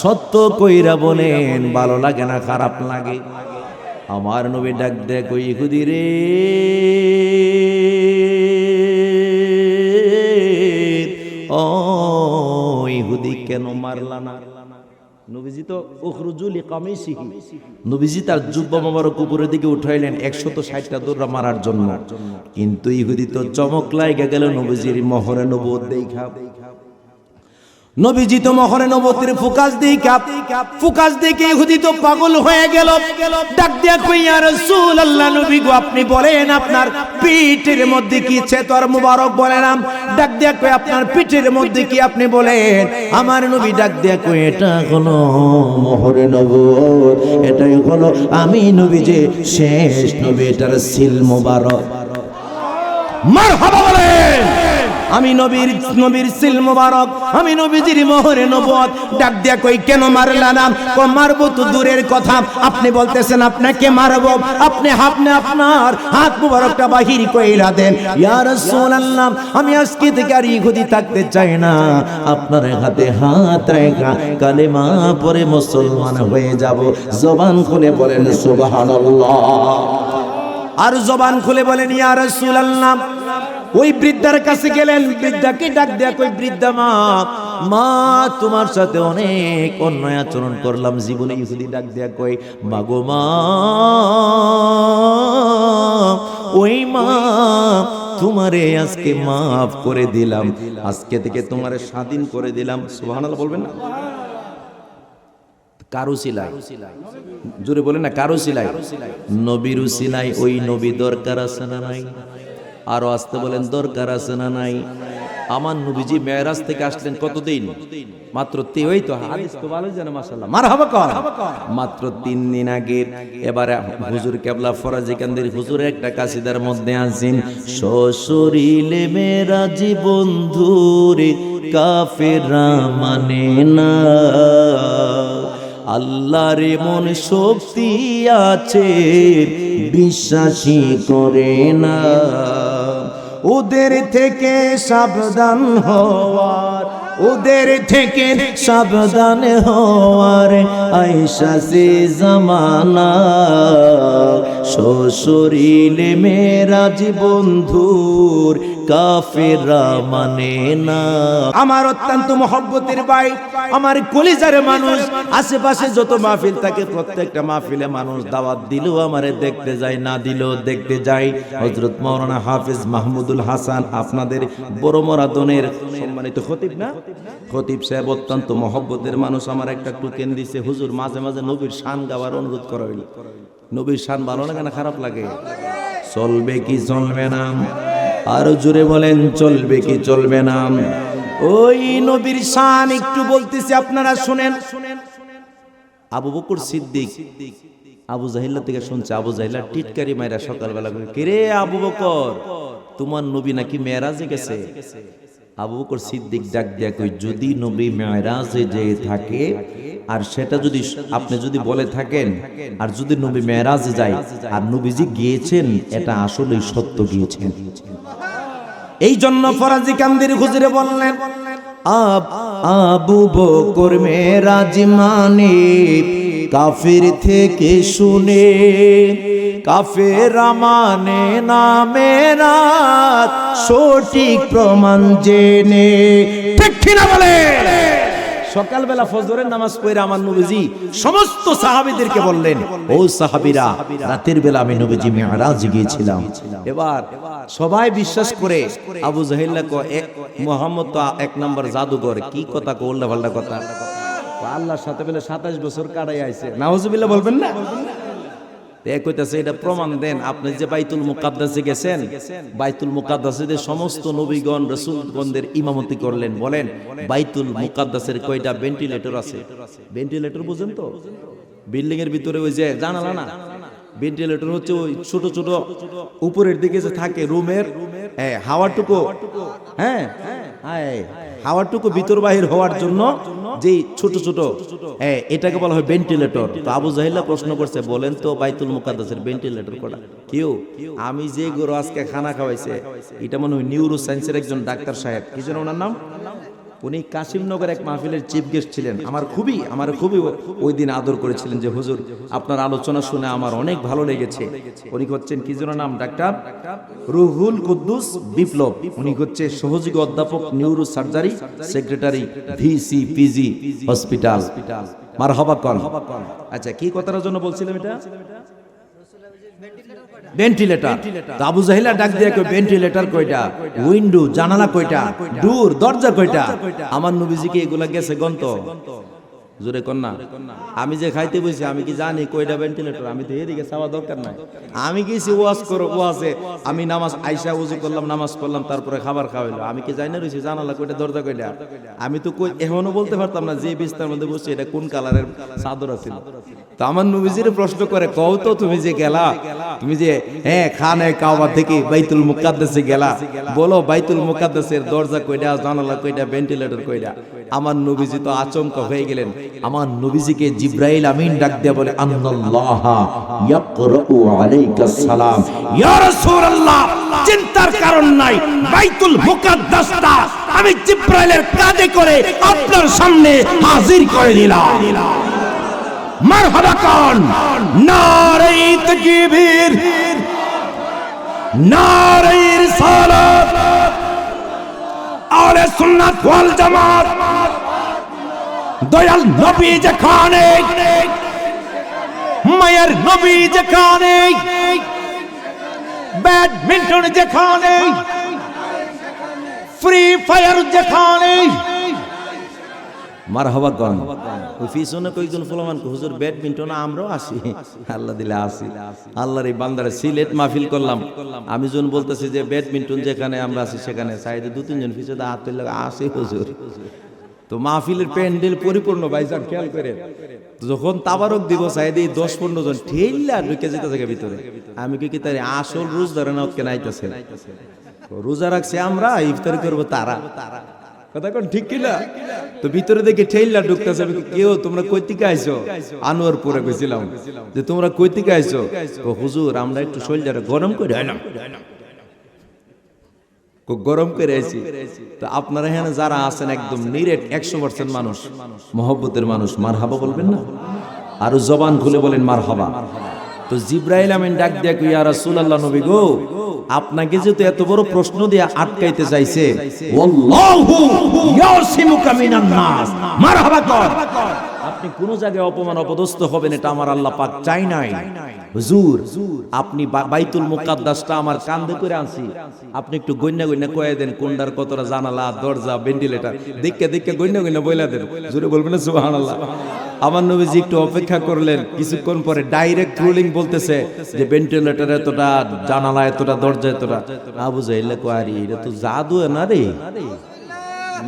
সত্য কইরা বলেন ভালো লাগে না খারাপ লাগে আমার নবী ডাক দেয় কই ইহুদি রে ও ইহুদি কেন মারলা না নবীজি তো উখরুজুলি কামিসিহি নবীজি তার জুব্বা মোবারক উপরের দিকে উঠাইলেন 160টা দৌড়া মারার জন্য কিন্তু ইহুদি তো চমক লাগা গেল নবীজির মোহরে নবুয়ত দেখা নবীজি তো মোহরে নবুয়তের ফুকাস দেখে ইহুদি তো পাগল হয়ে গেল ডাক দিয়া কই ইয়া রাসূলুল্লাহ নবী গো আপনি বলেন আপনার পিঠের মধ্যে কি ছেতর মোবারক বলেন ডাক দিয়া কই আপনার পিঠের মধ্যে কি আপনি বলেন আমার নবী ডাক দিয়া কই এটা হলো মোহরে নবুয়ত এটাই হলো আমি নবী যে শেষ নবী এটার সিল মোবারক মারহাবা বলেন আমি নবীর সিল মোবারক আমি নবীজির মোহরে নবুয়ত ডাক দিয়া কই কেন মারলা না কো মারবো তো দূরের কথা আপনি বলতেছেন আপনাকে মারবো আপনি আপনার হাত মোবারকটা বাহির কইরা দেন ইয়া রাসূলুল্লাহ আমি আজকে থেকে আর ইহুদি থাকতে চাই না আপনার হাতে হাত রেখা কালেমা পড়ে মুসলমান হয়ে যাব জবান খুলে বলেন সুবহানাল্লাহ আর জবান খুলে বলেন ইয়া রাসূলুল্লাহ ওই বৃদ্ধার কাছে গেলেন বৃদ্ধাকে ডাক দেয়া কই বৃদ্ধা মা তোমার সাথে অনেক অন্যায় আচরণ করলাম জীবনে ইহুদি ডাক দেয়া কই মাগো মা ওই মা তোমারে আজকে মাফ করে দিলাম আজকে থেকে তোমারে স্বাধীন করে দিলাম সুবহানাল্লাহ বলবেন না কারো সিলাই জোরে বলেন না কারো সিলাই নবীর সিলাই ওই নবী দরকার আছে না নাই আরো আসতে বলেন দরকার আছে না নাই আমার নবীজি মেরাজ থেকে আসলেন কতদিন মাত্র ওই তো হাদিস তো ভালো জানে মাশাআল্লাহ মারহাবা কর মাত্র 3 দিন আগে এবারে হুজুর কেবলা ফরাজি কান্দির হুজুর একটা কাসিদার মধ্যে আছেন সশরীলে মেরাজ বন্ধুরে কাফেররা মানে না আল্লাহর মন শক্তি আছে বিশ্বাসী করে না ওদের থেকে সাবধান হওয়ার ওদের থেকে সাবধান হওয়ার আয়েশা সে জামানা সশরীলে মেরাজ বন্ধুর কাফেররা মানে না আমার অত্যন্ত মহব্বতের ভাই আমার কলিজার মানুষ আশেপাশে যত মাহফিল থাকে প্রত্যেকটা মাহফিলে মানুষ দাওয়াত দিলেও আমারে দেখতে যায় না দিলেও দেখতে যায় হযরত মাওলানা হাফেজ মাহমুদুল হাসান আপনাদের বড় মরাদনের সম্মানিত খতিব না খতিব সাহেব অত্যন্ত মহব্বতের মানুষ আমার একটা টোকেন দিছে হুজুর মাঝে মাঝে নবীর শান গাওয়ার অনুরোধ করাইল নবীর শান ভালো লাগে না খারাপ লাগে চলবে কি চলবে না আরো জোরে বলেন চলবে কি চলবে না ওই নবীর শান একটু বলতেছি, আপনারা শুনেন। আবু বকর সিদ্দিক আবু জাহিল্লা থেকে শুনছে, আবু জাহিল্লা টিটকারি মাইরা সকালবেলা, কিরে আবু বকর, তোমার নবী নাকি মেরাজে গেছে। আবু বকর সিদ্দিক ডাক দিয়া কই, যদি নবী মেরাজে যে থাকে আর সেটা যদি আপনি যদি বলে থাকেন, আর যদি নবী মেরাজে যায় আর নবীজি গিয়েছেন, এটা আসলেই সত্য গিয়েছেন। এই জন্য ফরাজি কান্দির হুজুরে বললেন, আবু বকর মেরাজ মানে কাফির থেকে শুনে, কাফেরা মানে না মেরাজ সঠিক প্রমাণ জেনে। ঠিক কিনা বলে? সকালবেলা ফজরের নামাজ পড়ে আমার নবীজি সমস্ত সাহাবীদেরকে বললেন, ও সাহাবীরা, রাতের বেলা আমি নবীজি মিরাজে গিয়েছিলাম। এবার সবাই বিশ্বাস করে আবু জাহিল্লা কো, মুহাম্মদ তো এক নম্বর জাদুঘর, কি কথা কো, উল্টা পাল্টা কথা। আল্লাহর সাথে বলে 27 বছর কাটাই আইছে, নাউজুবিল্লাহ বলবেন না? কইতাছে এটা প্রমাণ দেন, আপনি যে বাইতুল মুকাদ্দাসে গেছেন, বাইতুল মুকাদ্দাসে যে সমস্ত নবীগণ রাসূলগণদের ইমামতি করলেন, বলেন বাইতুল মুকাদ্দাসের কয়টা ভেন্টিলেটর আছে? ভেন্টিলেটর বুঝেন তো? বিল্ডিং এর ভিতরে ওই যে জানালা না, ভেন্টিলেটর হচ্ছে ওই ছোট ছোট উপরের দিকে যে থাকে রুমের, হাওয়াটুকু, হ্যাঁ হাওয়াটুকু ভিতর বাহির হওয়ার জন্য যে ছোট ছোট, এটাকে বলা হয় ভেন্টিলেটর। তো আবু জাহিল্লা প্রশ্ন করছে, বলেন তো বাইতুল মুকাদ্দাসের ভেন্টিলেটর কটা? কেউ, আমি যে গরু আজকে খানা খাওয়াইছে, এটা মনে হয় নিউরো সায়েন্সের একজন ডাক্তার সাহেব, কি যেন ওনার নাম, উনি কাশিমনগর এক মাহফিলের চিফ গেস্ট ছিলেন। আমার খুবই ওই দিন আদর করেছিলেন যে হুজুর আপনার আলোচনা শুনে আমার অনেক ভালো লেগেছে। উনি হচ্ছেন কি যেন নাম, ডাক্তার রুহুল কুদ্দুস বিপ্লব। উনি হচ্ছে সহযোগী অধ্যাপক নিউরো সার্জারি, সেক্রেটারি ভিসিপিজি হসপিটাল। মারহাবা কন। আচ্ছা, কি কথার জন্য বলছিলাম এটা? ভেন্টিলেটর। আবু জাহিলা ডাক দিয়ে কই, ভেন্টিলেটর কয়টা? উইন্ডো, জানালা কয়টা? ডোর, দরজা কয়টা? আমার নবীজিকে এগুলা গেছে গন্ত? জোরে কন না। আমি যে খাইতে বসি, আমি কি জানি কয়টা ভেন্টিলেটর? আমি তো এদিকে চাওয়া দরকার নাই। আমি গেছি ওয়াজ করো, ওয়াজে আমি নামাজ আইসা উজু করলাম, নামাজ পড়লাম, তারপরে খাবার খাওয়াইলো। আমি কি জানি না রয়েছি জানালা কয়টা, দরজা কয়টা? আমি তো কই এখনো বলতে পারতাম না যে বিস্তার মধ্যে বসছি এটা কোন কালারের চাদর আছে। তো আমার নবীজির প্রশ্ন করে, কও তো তুমি যে গেলা, তুমি যে খানে কাবা থেকে বাইতুল মুকাদ্দাসে গেলা, বলো বাইতুল মুকাদ্দাসের দরজা কয়টা, জানালা কয়টা, ভেন্টিলেটর কয়টা? আমার নবীজি তো আচমকা হয়ে গেলেন। আমার নবীজিকে জিব্রাইল আমিন ডাক দিয়ে বলে, আল্লাহ ইয়াকরাউ আলাইকাস সালাম। ইয়া রাসূলুল্লাহ, চিন্তার কারণ নাই, বাইতুল মুকাদ্দাসটা আমি জিব্রাইলের কাঁধে করে আপনার সামনে হাজির করে দিলাম। মারহাবা কোন। নারে তাকবীর, নারে রিসালাত, আহলে সুন্নাত ওয়াল জামাত। দয়াল নবী যেখানে, মায়ের নবী যেখানে, ব্যাডমিন্টন যেখানে, ফ্রি ফায়ার যেখানে, মারহাবা কোন। ওই পিছনে কয়েকজন ফুলমান হুজুর ব্যাডমিন্টন আমরাও আসি, আল্লাহ দিলে আসি। আল্লাহর এই বান্দারে সিলেট মাহফিল করলাম, আমি যখন বলতেছি যে ব্যাডমিন্টন যেখানে আমরা আছি সেখানে সাইডে 2-3 জন পিছনে হাত তুলে আসে হুজুর। তো মাহফিলের প্যান্ডেল পরিপূর্ণ, ভাইজান খেয়াল করেন, যখন তাবারক দিব সাইডে 10-15 জন ঠেলা ঢুকে যেতে থাকে ভিতরে। আমি কি তার আসল রোজ ধরে না ওকে নাইতেছে, রোজা রাখছে আমরা, ইফতার করবো তারা। কথা কোন ঠিক কিনা? তো ভিতরে দেখে ঠেলা ঢুকতেছে, কেউ তোমরা কই থেকে আইছো? আনোয়ারপুরে কইছিলাম যে তোমরা কই থেকে আইছো? হুজুর আমরা একটু শরীরটা গরম করে আইলাম, গরম করে আইছি। তো আপনারা এখানে যারা আছেন একদম নিরেট 100% মানুষ, মহব্বতের মানুষ, মারহাবা বলবেন না? আরো জবান খুলে বলেন মারহাবা। তো জিব্রাইল আমিন ডাক দিয়া কই, ইয়া রাসূলুল্লাহ, নবী গো, আপনাকে যেহেতু এত বড় প্রশ্ন দিয়ে আটকাইতে চাইছে, ওয়াল্লাহু ইয়াসিমুকা মিনান নাস, মারহাবা কর। আপনি কোন জায়গায় অপমান অপদস্থ হবেন এটা আমার আল্লাহ পাক চাই নাই। হুজুর আপনি বাইতুল মুকাদ্দাসটা আমার কাঁধে করে আনছি, আপনি একটু গন্যা গন্যা কয়ে দেন কোনটার কতটা জানালা, দরজা, ভেন্টিলেটর দেখে দেখে গন্যা গন্যা বইলা দেন। জোরে বলবেন না সুবহানাল্লাহ? আমার নবীজি একটু অপেক্ষা করলেন, কিছুক্ষণ পরে ডাইরেক্ট রুলিং বলতেছে যে ভেন্টিলেটর এতটা, জানালা এতটা, দরজা এতটা। আবু জাহিল কয়, আরে এটা তো জাদু না রে,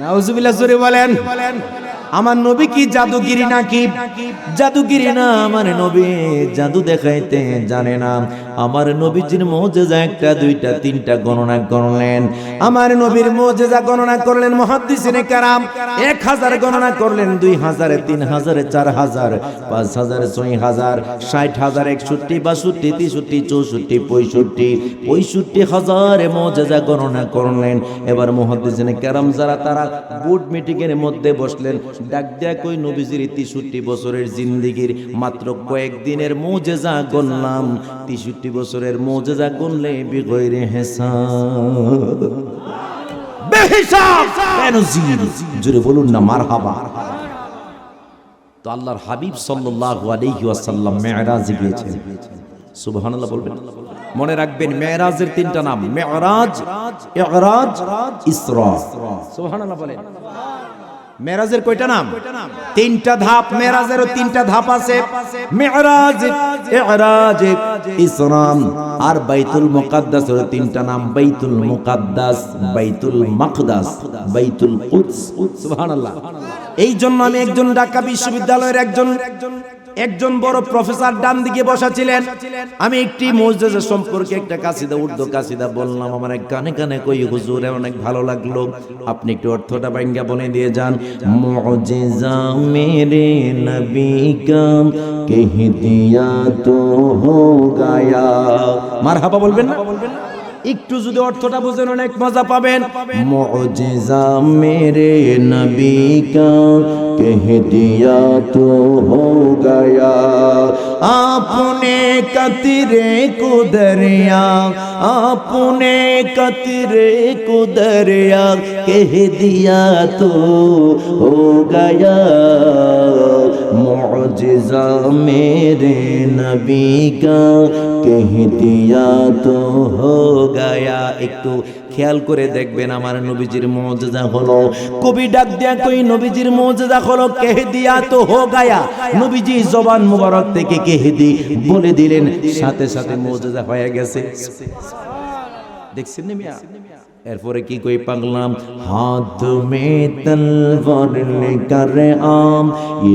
নাউজুবিল্লাহ জোরে বলেন। আমার নবী কি জাদুগিরি নাকি? জাদুগিরি না, আমার নবী জাদু দেখাইতে জানে না। আমার নবীজির মুজিজা একটা দুইটা তিনটা গণনা করলেন। আমার নবীর মুজিজা গণনা করলেন মুহাদ্দিসিনে কেরাম, 1000 গণনা করলেন, 2000, 3000, 4000, 5000, 6000, 60000, 61, 62, 63, 64, 65,000 মুজিজা গণনা করলেন। এবার মুহাদ্দিসিনে কেরাম যারা তারা বোর্ড মিটিং এর মধ্যে বসলেন, ডাক দেয়া কই নবীজির 63 বছরের জিন্দেগির মাত্র কয়েকদিনের মুজিজা গণলাম। 63 বছরের মুজিজা গণলে বিগয়রে হিসাব, বেহিসাব বেনজির। জোরে বলুন না মারহাবা। তো আল্লাহর হাবিব সাল্লাল্লাহু আলাইহি ওয়াসাল্লাম মেরাজে গিয়েছেন। সুবহানাল্লাহ বলবেন। মনে রাখবেন মেরাজের 3টা নাম, মেরাজ, ইরাজ, ইসরা। সুবহানাল্লাহ বলেন। মেরাজের কয়টা নাম? 3টা ধাপ। মেরাজেরও 3টা ধাপ আছে, মেরাজ, ইরাজ, ইসরা। আর বাইতুল মুকাদ্দাসের 3টা নাম, বাইতুল মুকাদ্দাস, বাইতুল মাকদাস, বাইতুল কুদস। সুবহানাল্লাহ। এই জন্য আমি একজন ঢাকা বিশ্ববিদ্যালয়ের একজন বড় প্রফেসর ডান দিকে বসা ছিলেন। আমি একটি মুজিজা সম্পর্কে একটা কাসিদা, উর্দু কাসিদা বললাম। আমার কানে কানে কই হুজুর অনেক ভালো লাগলো, আপনি একটু অর্থটা বাইঙ্গা বলে দিয়ে যান। মুজিজা মেরে নবী কা কহ দিয়া তো হো গায়া। মারহাবা বলবেন না? একটু যদি অর্থটা বুঝেন অনেক মজা পাবেন। মুজিজা মেরে নবী কা কহ দিয়া তো হো গয়া, আপনে কতরে কো দরিয়া, আপনে কতরে কো দরিয়া কহ দিয়া তো হো গয়া। মুজিজা মেরে নবী কা কহ দিয়া তো হো গায়া। একটু খেয়াল করে দেখবেন আমার নবীজির মুজিজা হলো, কবি ডাক দেয়া কই নবীজির মুজিজা হলো কহ দিয়া তো হো গায়া। নবীজি জবান মুবারক থেকে কহ দি বলে দিলেন, সাথে সাথে মুজিজা হয়ে গেছে। দেখছেন না মিয়া? এরপরে কি কই পাগলাম, হাত মে তলওয়ার লেকর আম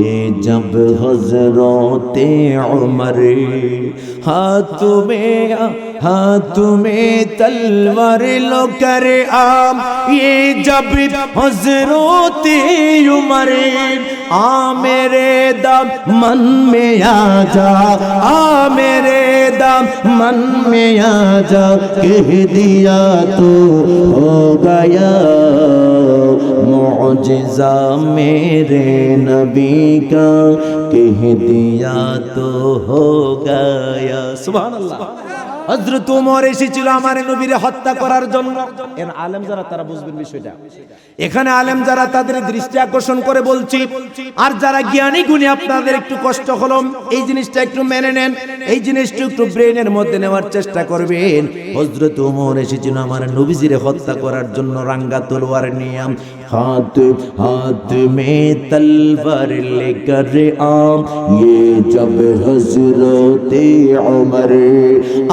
ये जब हजरते उमर, हाथ में तलवार लो कर आम ये जब हजरते उमर। आ मेरे दम मन में आ जा, आ मेरे दम मन में आ जा, कह दिया तो हो गया। मुजिज़ा मेरे नबी का कह दिया तो हो गया। सुभान अल्लाह। হযরত ওমর এসেছিল আমার নবীর হত্যা করার জন্য। এর আলেম যারা তারা বুঝবেন বিষয়টা। এখানে আলেম যারা তাদের দৃষ্টি আকর্ষণ করে বলছি, আর যারা জ্ঞানী গুণী আপনাদের একটু কষ্ট হলো, এই জিনিসটা একটু মেনে নেন, এই জিনিসটা একটু ব্রেনের মধ্যে নেওয়ার চেষ্টা করবেন। হযরত ওমর এসেছিল আমার নবীজির হত্যা করার জন্য রাঙ্গা তলোয়ার নিয়ে। हाथ में तलवार लेकर आम ये जब हजरते उमर।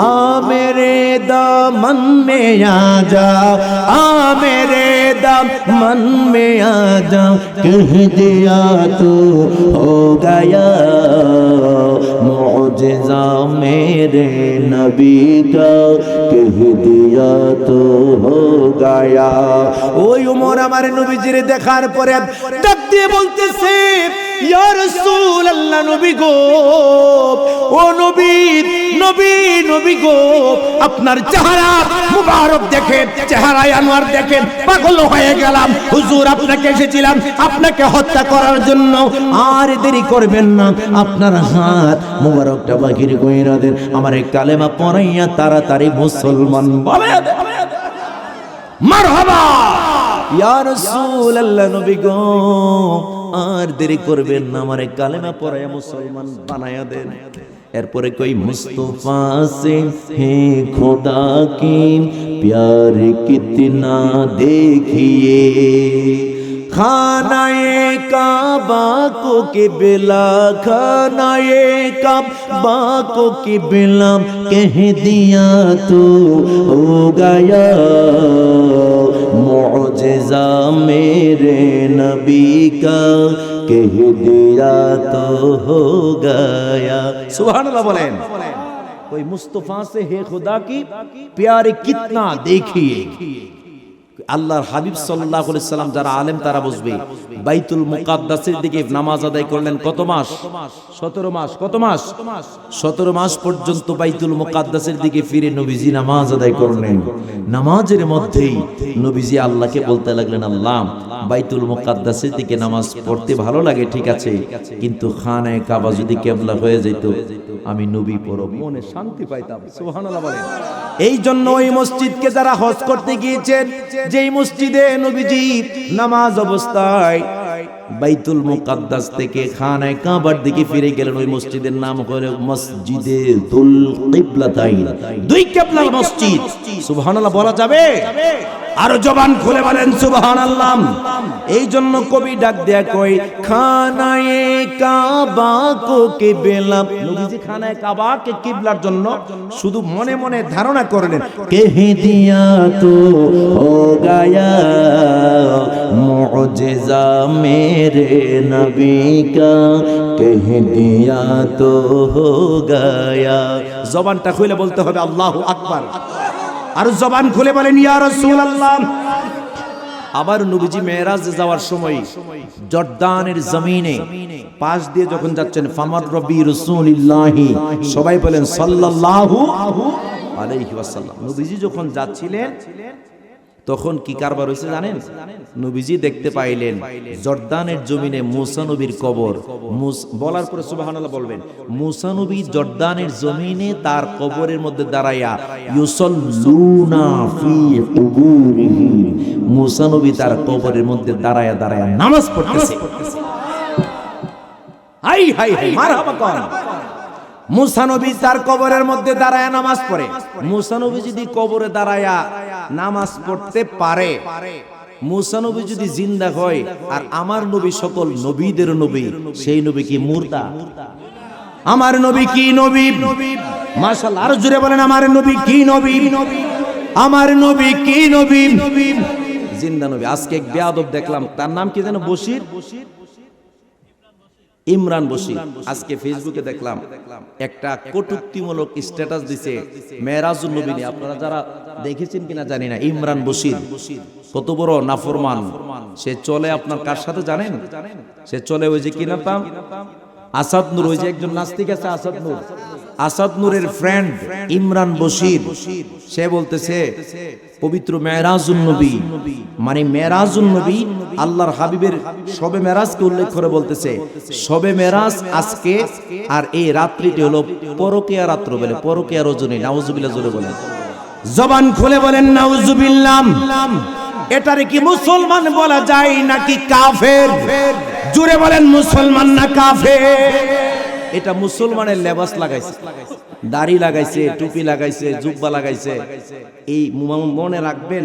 आ मेरे दामन में आ जा, आ मेरे दामन में आ जा, कह दिया तो हो गया। मुजिज़ा मेरे नबी का कह दिया तो हो गया। ওই উমর আমার নবীজির দেখার পরে ডাক দিয়ে বলতেছে, ইয়া রাসূলুল্লাহ, নবী গো, ও নবী, নবী, নবী গো, আপনার চেহারা মুবারক দেখে, চেহারায় আনোয়ার দেখে পাগল হয়ে গেলাম। হুজুর, আপনাকে এসেছিলাম আপনাকে হত্যা করার জন্য, আর দেরি করবেন না, আপনার হাত মুবারকটা বাহির কইরা দেন, আমারে কালেমা পড়াইয়া তাড়াতাড়ি মুসলমান বলে দেন। মারহাবা ইয়া রাসূলুল্লাহ, নবী গো, আর দেরি করবেন না, আমারে কালেমা পড়াইয়া মুসলমান বানায়া দেন। এরপরে কই মুস্তফা সে হে খোদা কি প্যার কিতনা দেখিয়ে, खानाए काबा को किबला, खानाए काबा को किबला कह दिया तो हो गया, मुअजिज़ा मेरे नबी का कह दिया तो हो गया। सुभान अल्लाह बोलें। कोई मुस्तफा से है खुदा की प्यारे कितना देखिए। আল্লাহর হাবিব সাল্লাল্লাহু আলাইহি সাল্লাম যারা আলেম তারা বুঝবে, বাইতুল মুকাদ্দাসের দিকে নামাজ আদায় করলেন কত মাস? 17 মাস। কত মাস? 17 মাস পর্যন্ত বাইতুল মুকাদ্দাসের দিকে ফিরে নবীজি নামাজ আদায় করলেন। নামাজের মধ্যেই নবীজি আল্লাহকে বলতে লাগলেন, আল্লাহ বাইতুল মুকাদ্দাসের দিকে নামাজ পড়তে ভালো লাগে ঠিক আছে, কিন্তু খানায়ে কাবা যদি কিবলা হয়ে যেত আমি নবী পড়ব, মনে শান্তি পাইতাম। সুবহানাল্লাহ বলেন। এই জন্য ওই মসজিদকে যারা হজ করতে গিয়েছেন, যেই মসজিদে নবীজি নামাজ অবস্থায় বাইতুল মুকাদ্দাস থেকে খানায়ে কাবার দিকে ফিরে গেলেন, ওই মসজিদের নাম হলো মসজিদে দুল কিবলাতাইন, দুই কিবলার মসজিদ। সুবহানাল্লাহ বলা যাবে? আরো জবান খুলে বলেন সুবহানাল্লাহ। এই জন্য কবি ডাক দেয়া কই, খানায়ে কাবা কো কিবলা, নবীজি খানায়ে কাবাকে কিবলার জন্য শুধু মনে মনে ধারণা করলেন, কহ দিয়া তো হো গায়া, মুअजिज़ा मेरे नबी का कह दिया तो हो गया। জবানটা খুলে বলতে হবে আল্লাহু আকবার। আর জবান খুলে বলেন ইয়া রাসূলুল্লাহ। আবার নবীজি মেরাজে যাওয়ার সময় জর্দানের জমিনে পাশ দিয়ে যখন যাচ্ছেন, ফামার রবি রাসূলুল্লাহি, সবাই বলেন সাল্লাল্লাহু আলাইহি ওয়াসাল্লাম। নবীজি যখন যাচ্ছিলেন তখন কি কারবার হয়েছে জানেন? নবীজি দেখতে পাইলেন জর্দানের জমিনে মুসা নবীর কবর। বলার পরে সুবহানাল্লাহ বলবেন। মুসা নবী জর্দানের জমিনে তার কবরের মধ্যে দাঁড়ায়া ইউসাল্লুনা ফি কুবুরিহি, মুসা নবী তার কবরের মধ্যে দাঁড়ায়া দাঁড়ায়া নামাজ পড়তেছে। হাই হাই হাই মারহাবা কোন। মুসা নবী তার কবরের মধ্যে দাঁড়ায়া নামাজ পড়ে। মুসা নবী যদি কবরে দাঁড়ায়া নামাজ পড়তে পারে, মুসা নবী যদি জিন্দা হয় আর আমার নবী সকল নবীদের নবী, সেই নবী কি মুর্দা? আমার নবী কি নবী? মাশাআল্লাহ, আরো জোরে বলেন আমার নবী কি নবী? আমার নবী কি নবী? জিন্দা নবী। আজকে এক বেয়াদব দেখলাম, তার নাম কি যেন? বশির, ইমরান বশির। আজকে ফেসবুকে দেখলাম একটা কটূক্তিমূলক স্ট্যাটাস দিছে মেরাজুন নবী নিয়ে। আপনারা যারা দেখেছেন কিনা জানি না। ইমরান বশির কত বড় নাফরমান। সে চলে আপনার কার সাথে জানেন? সে চলে ওই যে কি নাম, আসাদ নূর। ওই যে একজন নাস্তিক আছে আসাদ নূর, আসাদ নূরের ফ্রেন্ড ইমরান বশির। সে বলতেছে পবিত্র মেরাজুন নবী, মানে মেরাজুন নবী আল্লাহর হাবিবের শবে মেরাজকে উল্লেখ করে বলতেছে শবে মেরাজ আজকে, আর এই রাত্রিটি হলো পরকিয়া রাত্র বলে, পরকিয়া রজনী। নাউজুবিল্লাহ জোরে বলেন, জবান খুলে বলেন নাউজুবিল্লাহ। এটারে কি মুসলমান বলা যায় নাকি কাফের? জোরে বলেন মুসলমান না কাফের? এটা মুসলমানের লেবাস লাগাইছে, দাড়ি লাগাইছে, টুপি লাগাইছে, জুব্বা লাগাইছে। এই মনে রাখবেন,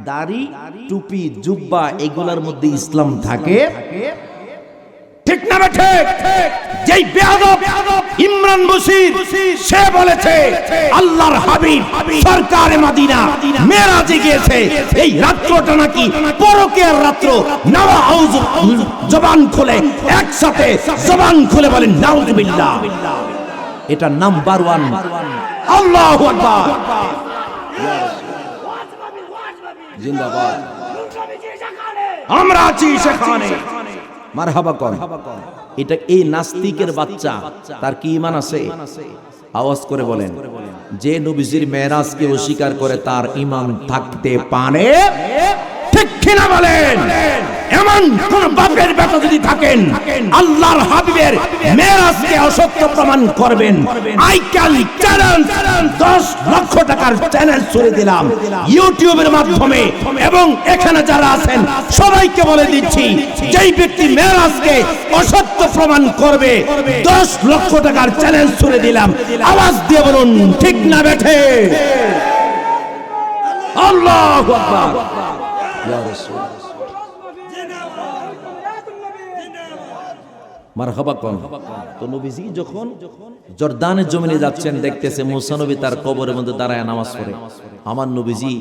দাড়ি, টুপি, জুব্বা এগুলোর মধ্যে ইসলাম থাকে, ঠিক না? ঠিক। যেই বেয়াদব ইমরান বশির, সে বলেছে আল্লাহর হাবিব সরকারে মদিনা মেরাজে গিয়েছে, এই রাত্রটা নাকি পরকীয়ার রাত্র। নাউযু, জবান খুলে একসাথে জবান খুলে বলেন নাউযুবিল্লাহ। এটা নাম্বার 1। আল্লাহু আকবার, জিন্দাবাদ। আমরা আছি সেখানে, মারহাবা কর। এটা এই নাস্তিকের বাচ্চা, তার কি ঈমান আছে? আওয়াজ করে বলেন, যে নবীজির মেরাজকে অস্বীকার করে তার ঈমান থাকতে পারে? ঠিক কিনা বলেন? এমন কোন বাপের বেটা যদি থাকেন আল্লাহর হাবিবের মেরাজকে অসত্য প্রমাণ করবেন, আই ক্যান চ্যালেঞ্জ, 10 লক্ষ টাকার চ্যালেঞ্জ ছুড়ে দিলাম ইউটিউবের মাধ্যমে, এবং এখানে যারা আছেন সবাইকে বলে দিচ্ছি, যেই ব্যক্তি মেরাজকে অসত্য প্রমাণ করবে 10 লক্ষ টাকার চ্যালেঞ্জ ছুড়ে দিলাম। আওয়াজ দিয়ে বলুন ঠিক না বেঠে? আল্লাহু আকবার। ইয়া রাসূল, মারহাবা কোন। তো নবীজি যখন জর্দানের জমিনে যাচ্ছেন, দেখতেছে মুসা নবী তার কবরের মধ্যে দাঁড়ায় নামাজ পড়ে। আমার নবীজি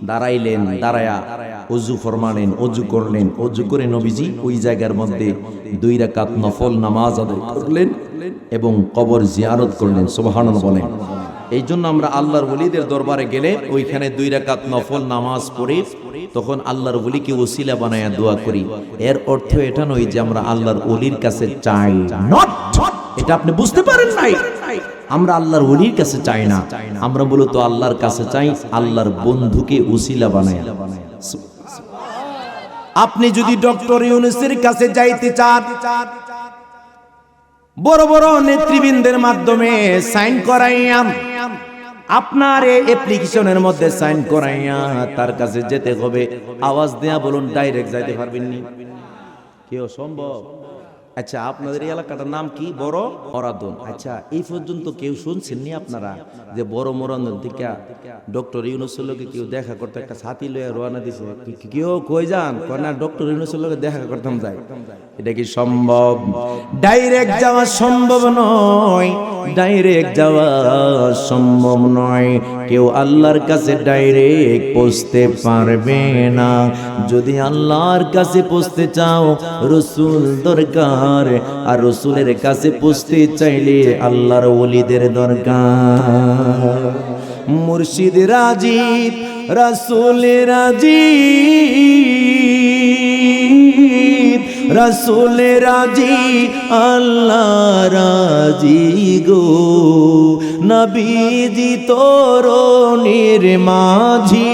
দাঁড়াইলেন, দাঁড়ায়া অজু ফরমালেন, অজু করলেন, অজু করে নবীজি ওই জায়গার মধ্যে 2 রাকাত নফল নামাজ আদায় করলেন এবং কবর জিয়ারত করলেন। সুবহানাল্লাহ বলেন। এই জন্য আমরা আল্লাহর ওলিদের দরবারে গেলে ওইখানে 2 রাকাত নফল নামাজ পড়ে তখন আল্লাহর ওলিকে ওসিলা বানায়া দোয়া করি। এর অর্থ এটা নয় যে আমরা আল্লাহর ওলির কাছে চাই, নট, এটা আপনি বুঝতে পারেন নাই। আমরা আল্লাহর ওলির কাছে চাই না, আমরা মূলত আল্লাহর কাছে চাই আল্লাহর বন্ধুকে ওসিলা বানায়া। আপনি যদি ডক্টর ইউনূসের কাছে যাইতে চান, বড় বড় নেতৃবৃন্দের মাধ্যমে সাইন করাইয়া, আপনার এই অ্যাপ্লিকেশনের মধ্যে সাইন করাইয়া তার কাছে যেতে হবে। আওয়াজ দেয়া বলুন, ডাইরেক্ট যাইতে পারবেন নি? কেউ সম্ভব? আচ্ছা, আপনাদের এই এলাকাটার নাম কি? বড় মরাদন। আচ্ছা, এই পর্যন্ত কেউ শুনছেননি আপনারা যে বড় মরাদন থেকে ডক্টর ইউনূসের লগে কেউ দেখা করতে একটা ছাতি লইয়া রওনা দিছে? কেউ কই যান? কয় না, ডক্টর ইউনূসের লগে দেখা করতাম যাই। এটা কি সম্ভব? ডাইরেক্ট যাওয়া সম্ভব নয়, ডাইরেক্ট যাওয়া সম্ভব নয়। কেউ আল্লাহর কাছে ডাইরেক্ট পৌঁছতে পারবে না। যদি আল্লাহর কাছে পৌঁছতে চাও, রাসূল দরকার, আর রাসূলের কাছে পৌঁছতে চাইলে আল্লাহর ওলিদের দরকার। মুর্শিদ রাজি, রাসূল রাজি, রাসূল রাজি, আল্লাহ রাজি গো। নবীজি তরুণীর মাঝি,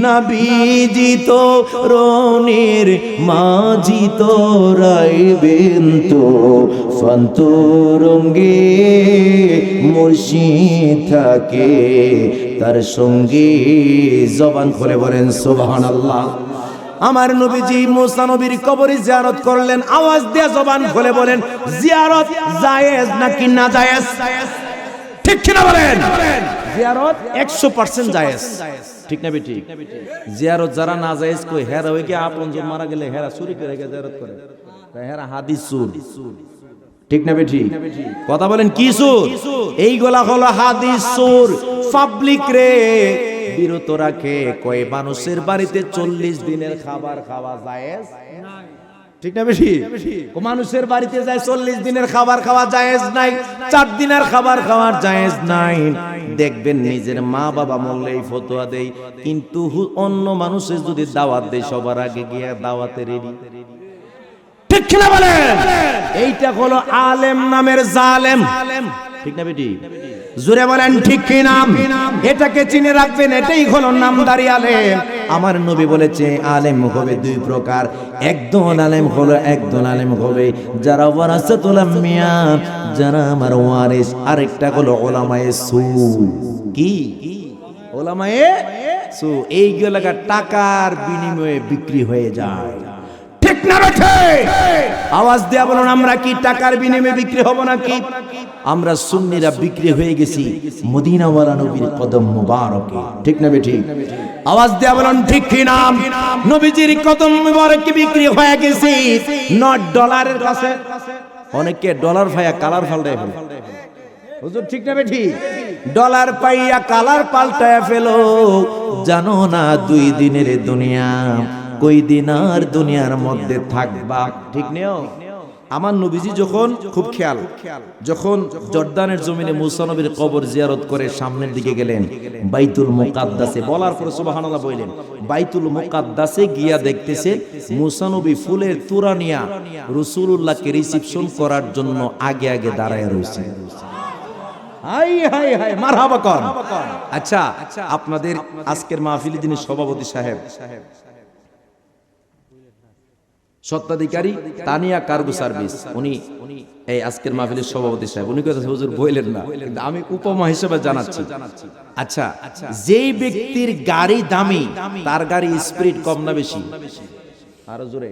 নবীজি তরুণীর মাঝি, তোরাইবেন তো ফন্তরঙ্গে। মুর্শিদ থাকে তার সঙ্গে। জবান খুলে বলেন সুবহানাল্লাহ। আমার নবীজি মুসা নবীর কবরে জিয়ারত করলেন। আওয়াজ দিয়ে জবান খুলে বলেন, জিয়ারত জায়েজ নাকি না জায়েজ? ঠিক কিনা বলেন? জিয়ারত 100% জায়েজ, ঠিক না বেটি? জিয়ারত যারা না জায়েজ কই, হেরা হই কি আপনজন মারা গেলে হেরা চুরি করে জিয়ারত করে, হেরা হাদিস সুর, ঠিক না বেটি? কথা বলেন, কি সুর? এইগুলা হলো হাদিস সুর। পাবলিক রে বিরত রাখে। কয় মানুষের বাড়িতে 40 দিনের খাবার খাওয়া জায়েজ, ঠিক না বেশি? মানুষের বাড়িতে যায় 40 দিনের খাবার খাওয়া জায়েজ নাই, 4 দিনের খাবার খাওয়ার জায়েজ নাই। দেখবেন নিজের মা বাবা মরলে এই ফতোয়া দেয়, কিন্তু অন্য মানুষের যদি দাওয়াত দেয় সবার আগে গিয়ে দাওয়াতে রেডি, ঠিক কিনা বলেন? এইটা হলো আলেম নামের জালেম, ঠিক না বেটি? জোরে বলেন ঠিক কিনা? এটাকে চিনে রাখবেন, এটাই হলো নামদারি আলেম। আমার নবী বলেছে আলেম হবে 2 প্রকার। একদল আলেম হলো, একদল আলেম হবে যারা ওয়ারাসাতুল আম্বিয়া, যারা আমার ওয়ারিস। আরেকটা হলো উলামায়ে সু। কি? উলামায়ে সু। এইগুলা টাকার বিনিময়ে বিক্রি হয়ে যায়, ঠিক না বেঠে? আওয়াজ দেয়া বলুন, আমরা কি টাকার বিনিময়ে বিক্রি হব নাকি? আমরা সুন্নিরা বিক্রি হয়ে গেছি মদিনাওয়ালা নবীর কদম মুবারকে, ঠিক না বেঠি? আওয়াজ দেয়া বলুন ঠিক কি না? নবীজির কদম মুবারকে বিক্রি হয়ে গেছি নট ডলারের কাছে। অনেকে ডলার পাইয়া কালার পাল্টায় ফেলে, হুজুর ঠিক না বেঠি? ডলার পাইয়া কালার পাল্টায় ফেলো। জানো না 2 দিনের দুনিয়া, কই দিন আর দুনিয়ার মধ্যে থাকবা, ঠিক নেও? আমার নবীজি যখন, খুব খেয়াল, যখন জর্দানের জমিনে মুসা নবীর কবর জিয়ারত করে সামনের দিকে গেলেন, বাইতুল মুকাদ্দাসে, বলার পরে সুবহানাল্লাহ বললেন, বাইতুল মুকাদ্দাসে গিয়া দেখতেছে মুসা নবী ফুলের তুরা নিয়া রাসূলুল্লাহকে রিসিপশন করার জন্য আগে আগে দাঁড়ায় রয়েছে। হাই হাই হাই, মারহাবা কর। আচ্ছা, আপনাদের আজকের মাহফিলে যিনি সভাপতি সাহেব, সত্ত্বাধিকারী তানিয়া কার্গো সার্ভিস, উনি এই আজকের মাহফিলের সভাপতি সাহেব। উনি কথা হুজুর বললেন না, কিন্তু আমি উপমা হিসেবে জানাচ্ছি। আচ্ছা, যেই ব্যক্তির গাড়ি দামি, তার গাড়ি স্পিড কম না বেশি? আরো জোরে।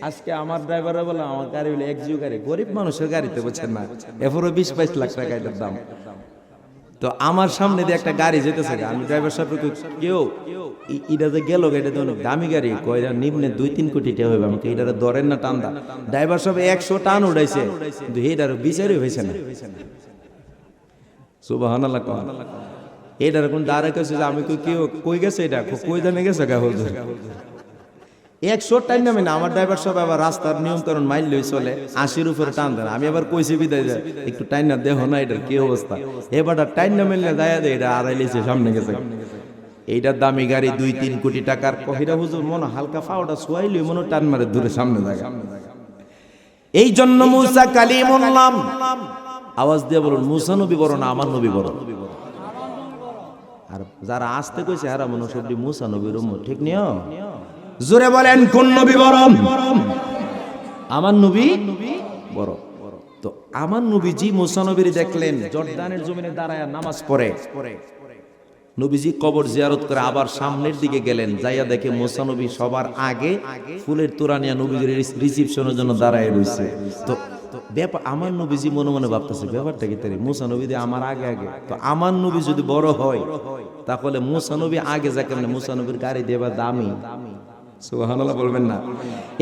আজকে আমার ড্রাইভাররা বলে আমার গাড়ি হলো এক্সিউ গাড়ি, গরিব মানুষের গাড়িতে, বুঝছেন না? এরপরও 20-22 লাখ টাকা এটার দাম। তো আমার সামনে দিয়ে একটা গাড়ি যেতেছে, আমি ড্রাইভার সাহেবকে কেউ এটা যে গেল, এটা তো অনেক দামি গাড়ি, কয়টা নিম্নে 2-3 কোটি টাকা হবে, আমাকে এটারে ধরেন না টান্দা। ড্রাইভার সাহেব 100 টান উঠাইছে, কিন্তু এটার বিচারই হয়েছে না। সুবহানাল্লাহ। এটার কোন দাঁড়া কেছে যে আমি কেউ কই গেছে, এটা কই জানে গেছে গা হুজুর 100 টান নামে না। আমার ড্রাইভার সাহেব আবার রাস্তার নিয়ম কারণ মাইল লই চলে, 80-র উপরে টান দেন। আমি আবার কইছি বিদায় যায় একটু টাইন না দেখো না এটার কি অবস্থা। এবার টাইন না মেললে যায় দে, এটা আড়াইলেছে সামনে গেছে। এইটার দামি গাড়ি 2-3 কোটি টাকার। কহিরা হুজুর মনে হালকা ফাওটা সোয়াইলি মনে টান মারে দূরে সামনে যায়। এই জন্য মুসা কালিমুল্লাহ আওয়াজ দিয়ে বলুন, মুসা নবী বড় না আমার নবী বড়? আর যারা আসতে কইছে হারা মনে সবটি মুসা নবীর উম্মত, ঠিক নিও? জোরে বলেন কোন নবী বড়? আমার নবী বড়। তো আমার নবীজি মুসা নবীর দেখলেন জর্দানের জমিনে দাঁড়ায় নামাজ পড়ে। নবীজি কবর জিয়ারত করে আবার সামনের দিকে গেলেন, যাইয়া দেখে মুসা নবী সবার আগে ফুলের তোড়া নিয়ে নবীজির রিসিপশনের জন্য দাঁড়ায় রয়েছে। তো ব্যাপার আমার নবীজি মনে মনে ভাবতেছে ব্যাপারটা কি তাই, মুসা নবী আমার আগে আগে। তো আমার নবী যদি বড় হয় তাহলে মুসা নবী আগে যা কেমন, মুসা নবীর গাড়ি দেবা দামি। সুবহানাল্লাহ বলবেন না?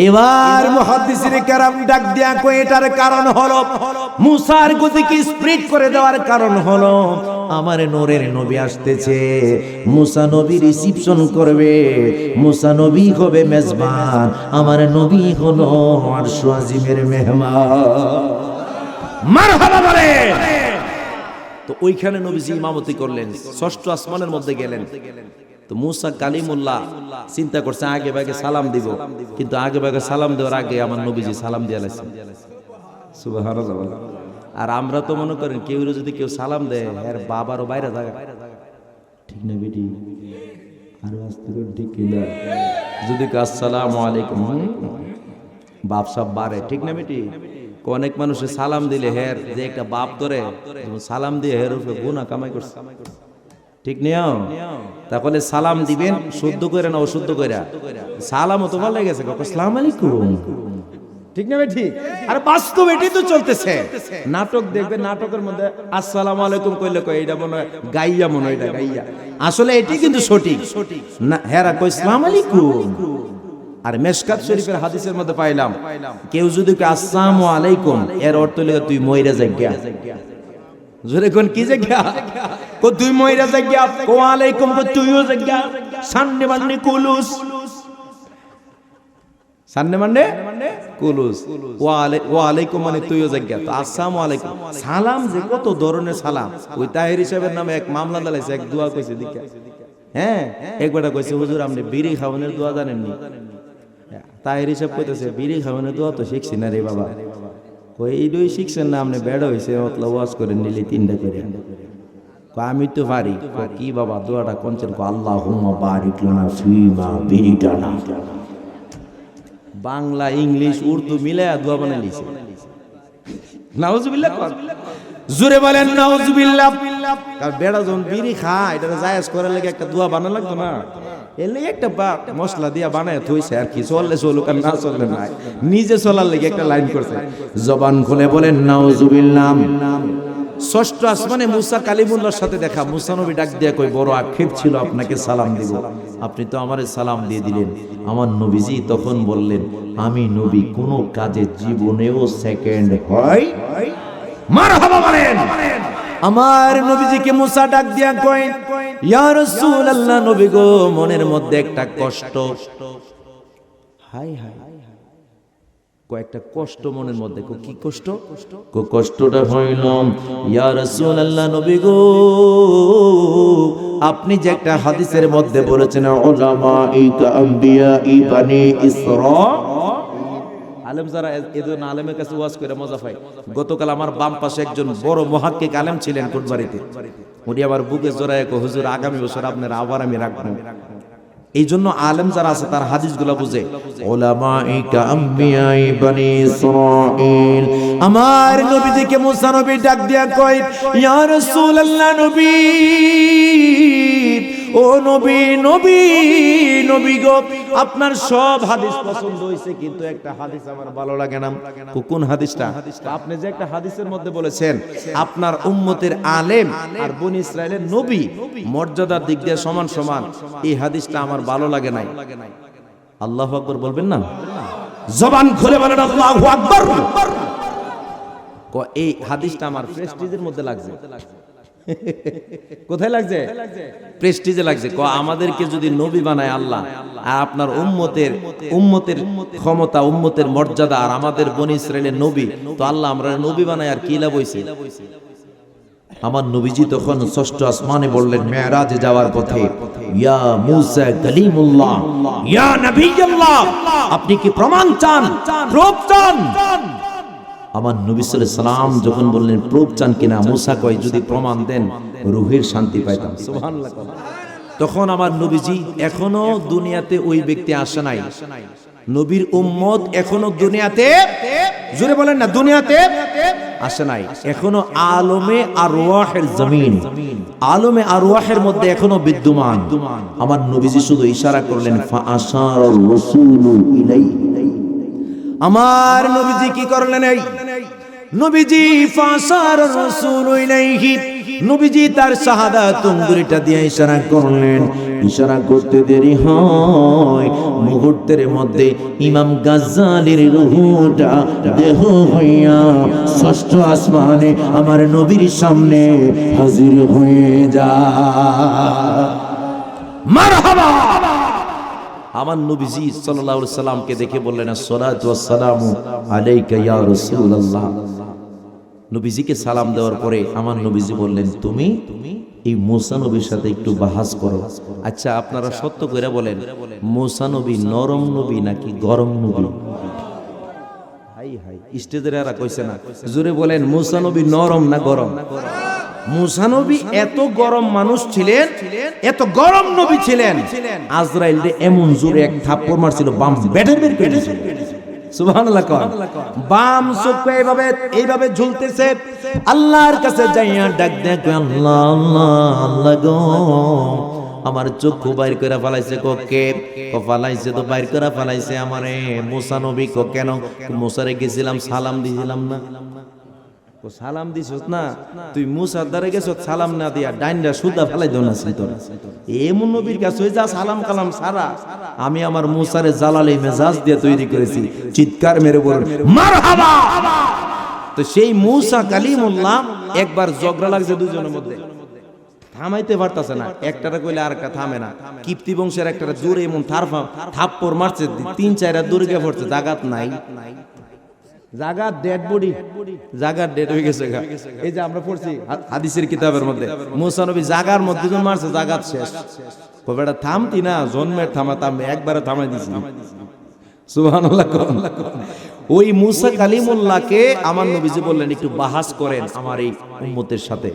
এবার মুহাদ্দিসিনে কেরাম ডাক দিয়া কই এটার কারণ হলো মুসার গতিকে স্প্রিড করে দেওয়ার কারণ হলো আমার নূরের নবী আসতেছে, মুসা নবী রিসিপশন করবে, মুসা নবী হবে মেজবান, আমার নবী হলো আরশ আজিমের মেহমান। মারহাবা বলেন। তো ওইখানে নবীজি ইমামতি করলেন, ষষ্ঠ আসমানের মধ্যে গেলেন। তো মুসা কালিমুল্লাহ চিন্তা করছে আগে ভাগে সালাম দিব, কিন্তু আগে ভাগে সালাম দেওয়ার আগে আমার নবীজি সালাম দিয়ে লাইছেন। সুবহানাল্লাহ। আর আমরা তো মনে করেন কেউ যদি কেউ সালাম দেয় এর বাবারও বাইরে থাকা, ঠিক না বেটি? আরো আসতে ঠিক কিনা? যদি আসসালামু আলাইকুম বাপ সব বাড়ে, ঠিক না বেটি? অনেক মানুষের সালাম দিলে হের যে একটা বাপ ধরে সালাম দিয়ে হের উপরে গুনাহ কামাই করছে, ঠিক নিও? তাহলে সালাম দিবেন শুদ্ধ করে না অশুদ্ধ করে। সালামও তো ভালো গেছে, আসসালামু আলাইকুম, ঠিক না বেটি? আর বাস্তব এটাই তো চলতেছে। নাটক দেখবে, নাটকের মধ্যে আসসালামু আলাইকুম কইলে কই এটা মনে হয় গাইয়া, মনে হয় এটা গাইয়া, আসলে এটি কিন্তু সঠিক না। হেরা কই আসসালামু আলাইকুম। আর মেশকাত শরীফের হাদিসের মধ্যে পাইলাম কেউ যদি কয় আসসালামু আলাইকুম এর অর্থ হলো তুই মইরা যাইগা। জোরে কোন কি জায়গা? কো তুই মইরা যাইগা, কো আলাইকুম কো তুইও যাইগা। সান্নে মানে কুলুস, সান্নে মানে কুলুস, ওয়া আলাইকুম মানে তুইও যাইগা। তো আসসালামু আলাইকুম সালাম যে কত ধরনের সালাম। ওই তাহির সাহেবের নামে এক মামলা দাঁড়াইছে, এক দোয়া কইছে দিকা। হ্যাঁ, একবারটা কইছে হুজুর আপনি বিড়ি খাওয়ানোর দোয়া জানেননি? তাহির সাহেব কইতেছে বিড়ি খাওয়ানোর দোয়া তো শিখছি না রে বাবা। কই এইটাই শিখছেন না আপনি? বেড়া হইছে মতলব ওয়াজ করে নিলে 3টা করে। আমি তো পারি। কি বাবা দোয়াটা কোনছেন? আল্লাহুম্মা বারিক লানা ফিমা বিরিটানা। বাংলা ইংলিশ উর্দু মিলায়া দোয়া বানাই লিছে। নাউজুবিল্লাহ। জোরে বলেন নাউজুবিল্লাহ। কারণ বেড়া যখন বিড়ি খায় এটা জায়েজ করার লাগে একটা দোয়া বানানো লাগতো না? এলে একটা মশলা দিয়া বানায় থইছে, আর কি চললে চলুক আর না চললে নাই, নিজে চলার লাগে একটা লাইন করছে। জবান খুলে বলেন নাউজুবিল্লাহ। ষষ্ঠ আসমানে মুসা কালিমুল্লাহর সাথে দেখা। মুসা নবী ডাক দিয়া কই বড় আক্ষেপ ছিল আপনাকে সালাম দিব, আপনি তো আমারে সালাম দিয়ে দিলেন। আমার নবীজি তখন বললেন আমি নবী কোন কাজে জীবনেও সেকেন্ড হয়। মারহাবা বলেন। আমার নবীজিকে মুসা ডাক দিয়া কই ইয়া রাসূলুল্লাহ, নবী গো মনের মধ্যে একটা কষ্ট। হাই হাই, কয়েকটা কষ্ট মনের মধ্যে। কি কষ্ট? কষ্টটা হইল ইয়া রাসূলুল্লাহ নবী গো আপনি যে একটা হাদিসের মধ্যে বলেছেন উলামাইকা আম্বিয়াই বানি ইসরা। আলেম যারা এজন আলেমের কাছে ওয়াজ করে মজা পায়। গতকাল আমার বাম পাশে একজন বড় মুহাক্কিক আলেম ছিলেন কোটবাড়িতে, উনি আবার বুকে জড়ায় কো হুজুর আগামী বছর আপনার আবার আমি রাখবো। এই জন্য আলেম যারা আছে তার হাদিসগুলো বুঝে। উলামাইকা আম্বিয়াই বানি ইসরাঈল। আমার নবীজিকে মুসা নবী ডাক দিয়া কয় ইয়া রাসূলুল্লাহ নবী ও নবী নবী নবী গো, আপনার সব হাদিস পছন্দ হয়েছে, কিন্তু একটা হাদিস আমার ভালো লাগে না। কোন হাদিসটা? আপনি যে একটা হাদিসের মধ্যে বলেছেন আপনার উম্মতের আলেম আর বনি ইসরাইলের নবী মর্যাদার দিক দিয়ে সমান সমান, এই হাদিসটা আমার ভালো লাগে নাই। আল্লাহু আকবার বলবেন না? জবান খুলে বলেন আল্লাহু আকবার। এই হাদিসটা আমার প্রেস্টিজের মধ্যে লাগছে। কোথায় লাগছে? প্রেস্টিজে লাগছে। আমাদেরকে যদি নবী বানায় আল্লাহ, আর আপনার উম্মতের ক্ষমতা, উম্মতের মর্যাদা আর আমাদের বনি ইসরাইলের নবী, তো আল্লাহ আমরা নবী বানায় আর কি লাভ হইছে? আমার নবীজি তখন ষষ্ঠ আসমানে বললেন মেরাজে যাওয়ার পথে, ইয়া মুসা কালিমুল্লাহ, ইয়া নবিয়াল্লাহ, আপনি কি প্রমাণ চান, প্রুফ চান? আমার নবী সাল্লাল্লাহু আলাইহি সাল্লাম যখন বললেন প্রুফ চান কিনা, মুসা কয় যদি প্রমাণ দেন রূহের শান্তি পাইতাম। সুবহানাল্লাহ। তখন আমার নবীজি এখনো দুনিয়াতে ওই ব্যক্তি আসে নাই, নবীর উম্মত এখনো দুনিয়াতে, জোরে বলেন না, দুনিয়াতে আসে নাই, এখনো আলমে আরওয়াহের জমিন, আলমে আরওয়াহের মধ্যে এখনো বিদ্যমান। আমার নবীজি শুধু ইশারা করলেন ফা আশারার রাসূলু ইলাইহি, আমার নবীজি কি করলেন? এই নবীজি ফাসার রাসূল ইলাইহি, নবীজি তার শাহাদাত আঙ্গুলিটা দিয়ে ইশারা করলেন। ইশারা করতে দেরি হয়, মুহূর্তের মধ্যে ইমাম গাজ্জালির রূহটা দেহ হইয়া ষষ্ঠ আসমানে আমার নবীর সামনে হাজির হয়ে যায়। মারহাবা। আমার নবীজি সাল্লাল্লাহু আলাইহি সাল্লামকে দেখে বললেন আসসালাতু ওয়াসসালামু আলাইকা ইয়া রাসূলুল্লাহ। নবীজিকে সালাম দেওয়ার পরে আমার নবীজি বললেন তুমি এই মুসা নবীর সাথে একটু বাহাস করো। আচ্ছা আপনারা সত্য করে বলেন, মুসা নবী নরম নবী নাকি গরম নবী? হাই হাই, স্টেজের এরা কইছে না, জোরে বলেন, মুসা নবী নরম না গরম? মুসা নবী এত গরম মানুষ ছিলেন, এত গরম নবী ছিলেন, আজরাইল এমন জোরে এক থাপ্পড় মারছিল, বাম বেটে বের করে দিয়েছিল। সুবহানাল্লাহ। বাম চোখ এইভাবে ঝুলতেছে, আল্লাহর কাছে যাইয়া ডাক দেয়, আল্লাহ আল্লাহ আল্লাহ গো, আমার চক্ষু বাইর করে ফেলাইছে। কে ফেলাইছে? তো বাইর করে ফেলাইছে আমারে মুসা নবী। কেন? মুসারে গেছিলাম সালাম দিছিলাম না। সালাম দিছস না, তুই মুসার দ্বারে গেছ, সালাম না দিয়া ডাইনটা সুদা ফেলাই দো না। এমন নবীর কাছে যা সালাম কালাম সারা, আমি আমার মুসারে জালালি মেজাজ দিয়ে তৈরি করেছি, চিৎকার মেরে বলুন মারহাবা। তো সেই মুসা কালিমুল্লাহ একবার ঝগড়া লাগছে দুজনের মধ্যে, থামাইতে পারতাছে না, একটারা কইলে আরেকটা থামে না। কিপ্তি বংশের একটারা জোরে এমন থাপ্পড় মারছে, 3-4 দূরে গিয়ে পড়ছে, জাগাত নাই, জাগার ডেড বডি, জাগার ডেড হয়ে গেছে। এই যে আমরা পড়ছি হাদিসের কিতাবের মধ্যে, মুসা নবী জাগার মধ্যে যখন মারছে, জাগাত শেষ। কবেটা থামতি না, জন্মের থামাতাম, একবারে থামাই দিছি। সুবহানাল্লাহ। ওই মুসা কালিমুল্লাহকে আমার নবীজি বললেন একটু বাহাস করেন আমার এই উম্মতের সাথে।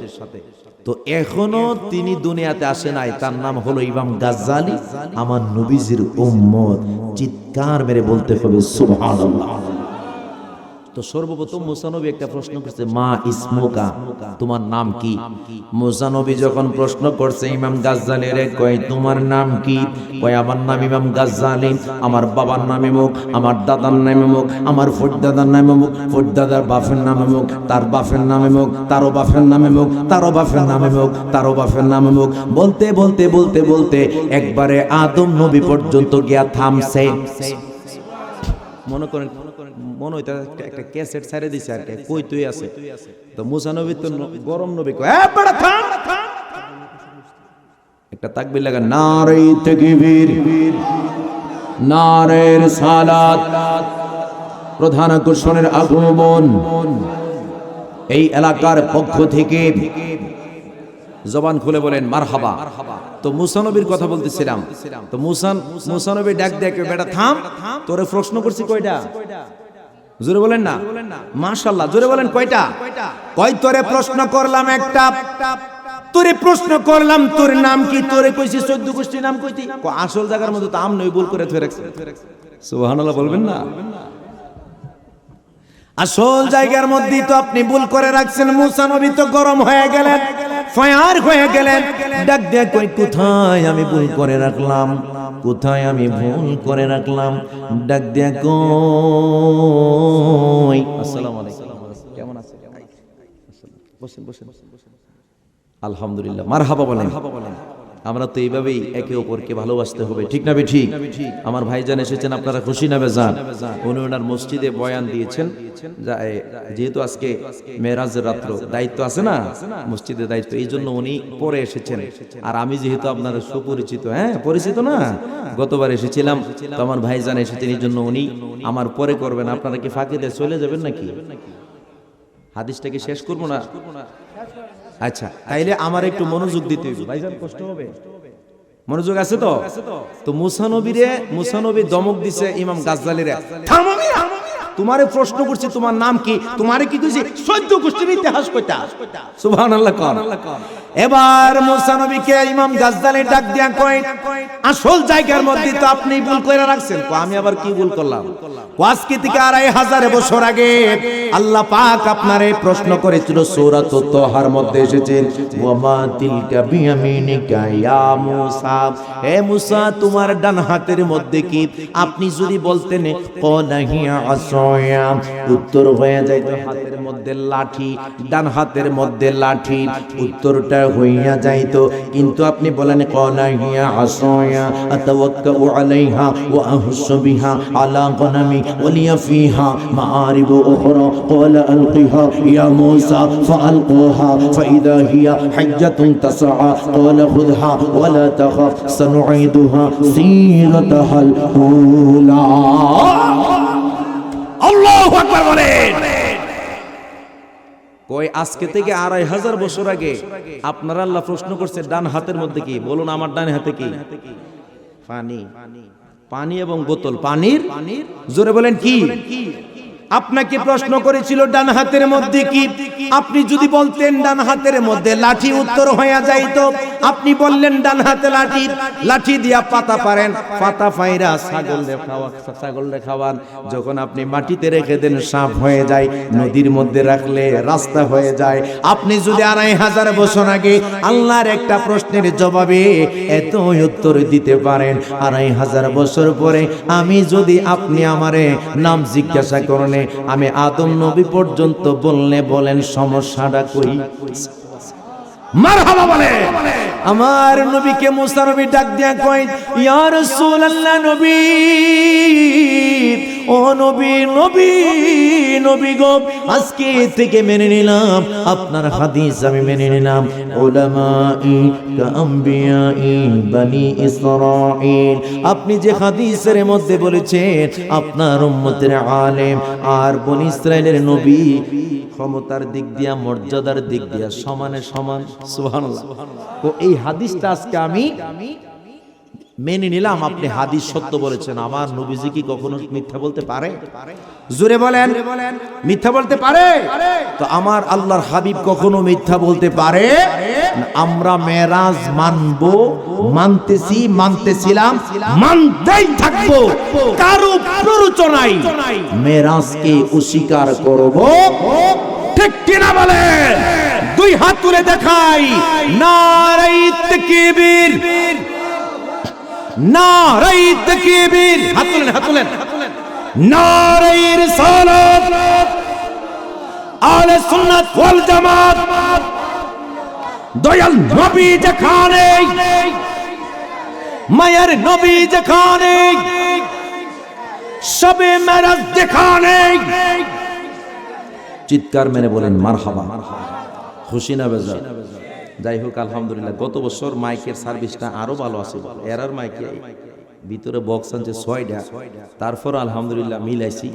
তো এখনো তিনি দুনিয়াতে আসে নাই, তার নাম হলো ইমাম গাজ্জালি, আমার নবীজির উম্মত। চিৎকার মেরে বলতে হবে সুবহানাল্লাহ। তো সর্বপ্রথম মুসা নবী একটা প্রশ্ন করছে, মা ইসমুকা, তোমার নাম কি? মুসা নবী যখন প্রশ্ন করছে ইমাম গাজ্জালি রে, কয় তোমার নাম কি? কয় আমার নাম ইমাম গাজ্জালি, আমার বাবার নাম অমুক, আমার দাদার নাম অমুক, আমার ফোরদাদার নাম অমুক, ফোরদাদার বাপের নাম অমুক, তার বাপের নাম অমুক, তারও বাপের নাম অমুক, তারও বাপের নাম অমুক, তারও বাপের নাম অমুক, বলতে বলতে বলতে বলতে একবারে আদম নবী পর্যন্ত গিয়া থামছে। মনে করেন মনে হইতে একটা ক্যাসেট ছেড়ে দিছে, আর কই তুই আছে। তো মুসা নবী তো গরম নবী, কয় এ বড় থাম, একটা তাকবীর লাগা, নারে তাকবীর, নারে সালাত। প্রধান আকর্ষণের আগমন, এই এলাকার পক্ষ থেকে জবান খুলে বলেন মারহাবা। তো মুসা নবীর কথা বলতেছিলাম। তো মুসা নবী ডাক দেখে, বেটা থাম, তোরে প্রশ্ন করছি কয়টা? জোরে বলেন না মাশাআল্লাহ, জোরে বলেন কয়টা? কয় তোরে প্রশ্ন করলাম একটা, তোরে প্রশ্ন করলাম তোর নাম কি? তোরে কইছি 14 গোষ্ঠীর নাম কইতি। আসল জায়গার মধ্যে তো আম নই, ভুল করে থয়ে রাখছে। সুবহানাল্লাহ বলবেন না? আসল জায়গার মধ্যে তো আপনি ভুল করে রাখছেন। মুসা নবী তো গরম হয়ে গেলেন, ফায়ার হয়ে গেলেন। ডাক দিয়ে কই কোথায় আমি ভুল করে রাখলাম, কোথায় আমি ভুল করে রাখলাম। ডাক দিয়ে কই আসসালামু আলাইকুম, কেমন আছেন? বসেন বসেন। আলহামদুলিল্লাহ, মারহাবা বলেন। আমরা তো এইভাবেই একে অপরকে ভালোবাসতে হবে, ঠিক না ঠিক? আমার ভাইজান এসেছেন, আপনারা খুশি না বেজান? উনি ওনার মসজিদে বয়ান দিয়েছেন, যেহেতু আজকে মেরাজের রাত্র, দায়িত্ব আছে না মসজিদের দায়িত্ব, এই জন্য উনি পরে এসেছেন। আর আমি যেহেতু আপনারা সুপরিচিত, হ্যাঁ পরিচিত না, গতবার এসেছিলাম, তো আমার ভাইজান এসেছেন, এই জন্য উনি আমার পরে করবেন। আপনারা কি ফাঁকি দিয়ে চলে যাবেন নাকি? হাদিসটাকে শেষ করবো না? আচ্ছা, তাইলে আমার একটু মনোযোগ দিতে হবে, ভাইজান কষ্ট হবে। মনোযোগ আছে তো? তো মুসা নবী দমক দিছে ইমাম গাজ্জালিরে, থামো মিয়া, তোমারে প্রশ্ন করছি তোমার নাম কি, তোমারে কি কইছি 14 গোষ্ঠীর ইতিহাস কইতা। সুবহানাল্লাহ কোন। এবার মুসা নবীকে ইমাম গাজ্জালি ডাক দিয়া কয়, আসল জায়গার মধ্যে তো আপনি ভুল কইরা রাখছেন। আমি আবার কি ভুল করলাম? আজকে থেকে 2500 বছর আগে আল্লাহ পাক আপনারে প্রশ্ন করেছিল, সূরাত তাহার মধ্যে এসেছেন, ওয়া মা তিলকা বিয়ামিনিকা ইয়া মুসা, হে মুসা তোমার ডান হাতের মধ্যে কি? আপনি যদি বলতেন ক্বালা হিয়া আসয়া, উত্তর হয়ে যাইতো হাতের মধ্যে লাঠি, ডান হাতের মধ্যে লাঠি, উত্তরটা হইয়া যাইতো। কিন্তু আপনি বলেন ক্বালা হিয়া আসয়া আতাওয়াক্কাউ আলাইহা ওয়া আহসু বিহা আলা গনামি ওয়ালিয়া ফিহা মাআরিবু উখরা ক্বালা আলকিহা ইয়া মুসা ফাআলকুহা ফাইদা হিয়া হাজ্জাতুন তাসআ ক্বালা খুযহা ওয়ালা তাখাফ সানুঈদুহা সিরাতাহাল উলা। আল্লাহু আকবার বলেন। কই আজকে থেকে 2500 বছর আগে আপনারা আল্লাহ প্রশ্ন করছে ডান হাতের মধ্যে কি? বলুন আমার ডান হাতে কি? পানি। পানি এবং বোতল। পানির জোরে বলেন কি? আপনাকে প্রশ্ন করেছিল ডান হাতের মধ্যে কি? আপনি যদি বলতেন ডান হাতের মধ্যে লাঠি, উত্তর হয়ে যাইতো। আপনি বললেন ডান হাতে লাঠি, লাঠি দিয়া পাতা পারেন, পাতা পাইরা ছাগল খাওয়ান। যখন আপনি মাটিতে রেখে দেন সাপ হয়ে যায়, নদীর মধ্যে রাখলে রাস্তা হয়ে যায়। আপনি যদি 2500 বছর আগে আল্লাহর একটা প্রশ্নের জবাবে এত উত্তর দিতে পারেন, 2500 বছর পরে আমি যদি আপনি আমারে নাম জিজ্ঞাসা করেন, আমি আদম নবী পর্যন্ত বললে বলেন সমস্যাটা কই? মারহাবা বলে। আমার নবীকে মুসা নবী ডাক দিয়া কয়, ইয়া রাসূলুল্লাহ, নবী ও নবী, নবী নবী গো, আজকে থেকে মেনে নিলাম আপনার হাদিস, আমি মেনে নিলাম। উলামাই কা আম্বিয়াই বনি ইসরাঈল, আপনি যে হাদিসের মধ্যে বলেছেন আপনার উম্মতের আলেম আর বনি ইসরাইলের নবী ক্ষমতার দিক দিয়া, মর্যাদার দিক দিয়া সমানে সমান। সুবহানাল্লাহ। তো এই হাদিসটা আজকে আমি মেনে নিলাম, আপনি হাদিস সত্য বলেছেন। আমার নবীজি কি কখনো মিথ্যা বলতে পারে? জোরে বলেন, মিথ্যা বলতে পারে? তো আমার আল্লাহর হাবিব কখনো মিথ্যা বলতে পারে? আমরা মেরাজ মানবো, মানতেছি, মানতেছিলাম, মানতেই থাকবো, কারো প্ররোচনায় মেরাজকে অস্বীকার করব ঠিক কিনা বলেন? দুই হাত তুলে দেখাই, নারে তাকবীর, নারে তাকবীর, হাত তুলেন, হাত তুলেন, নারে রিসালাত, আহলে সুন্নাত ওয়াল জামাত, দয়াল নবী যেখানে, মায়ের নবী যেখানে, সবে মেরাজ যেখানে, চিৎকার মেরে বলেন মারহাবা। খুশি না বেজার? যাই হোক আলহামদুলিল্লাহ, গত বছর মাইকের সার্ভিসটা আরো ভালো আছে। এরার মাইকে ভিতরে বক্স আনছে 6টা, তারপর আলহামদুলিল্লাহ মিলাইছি।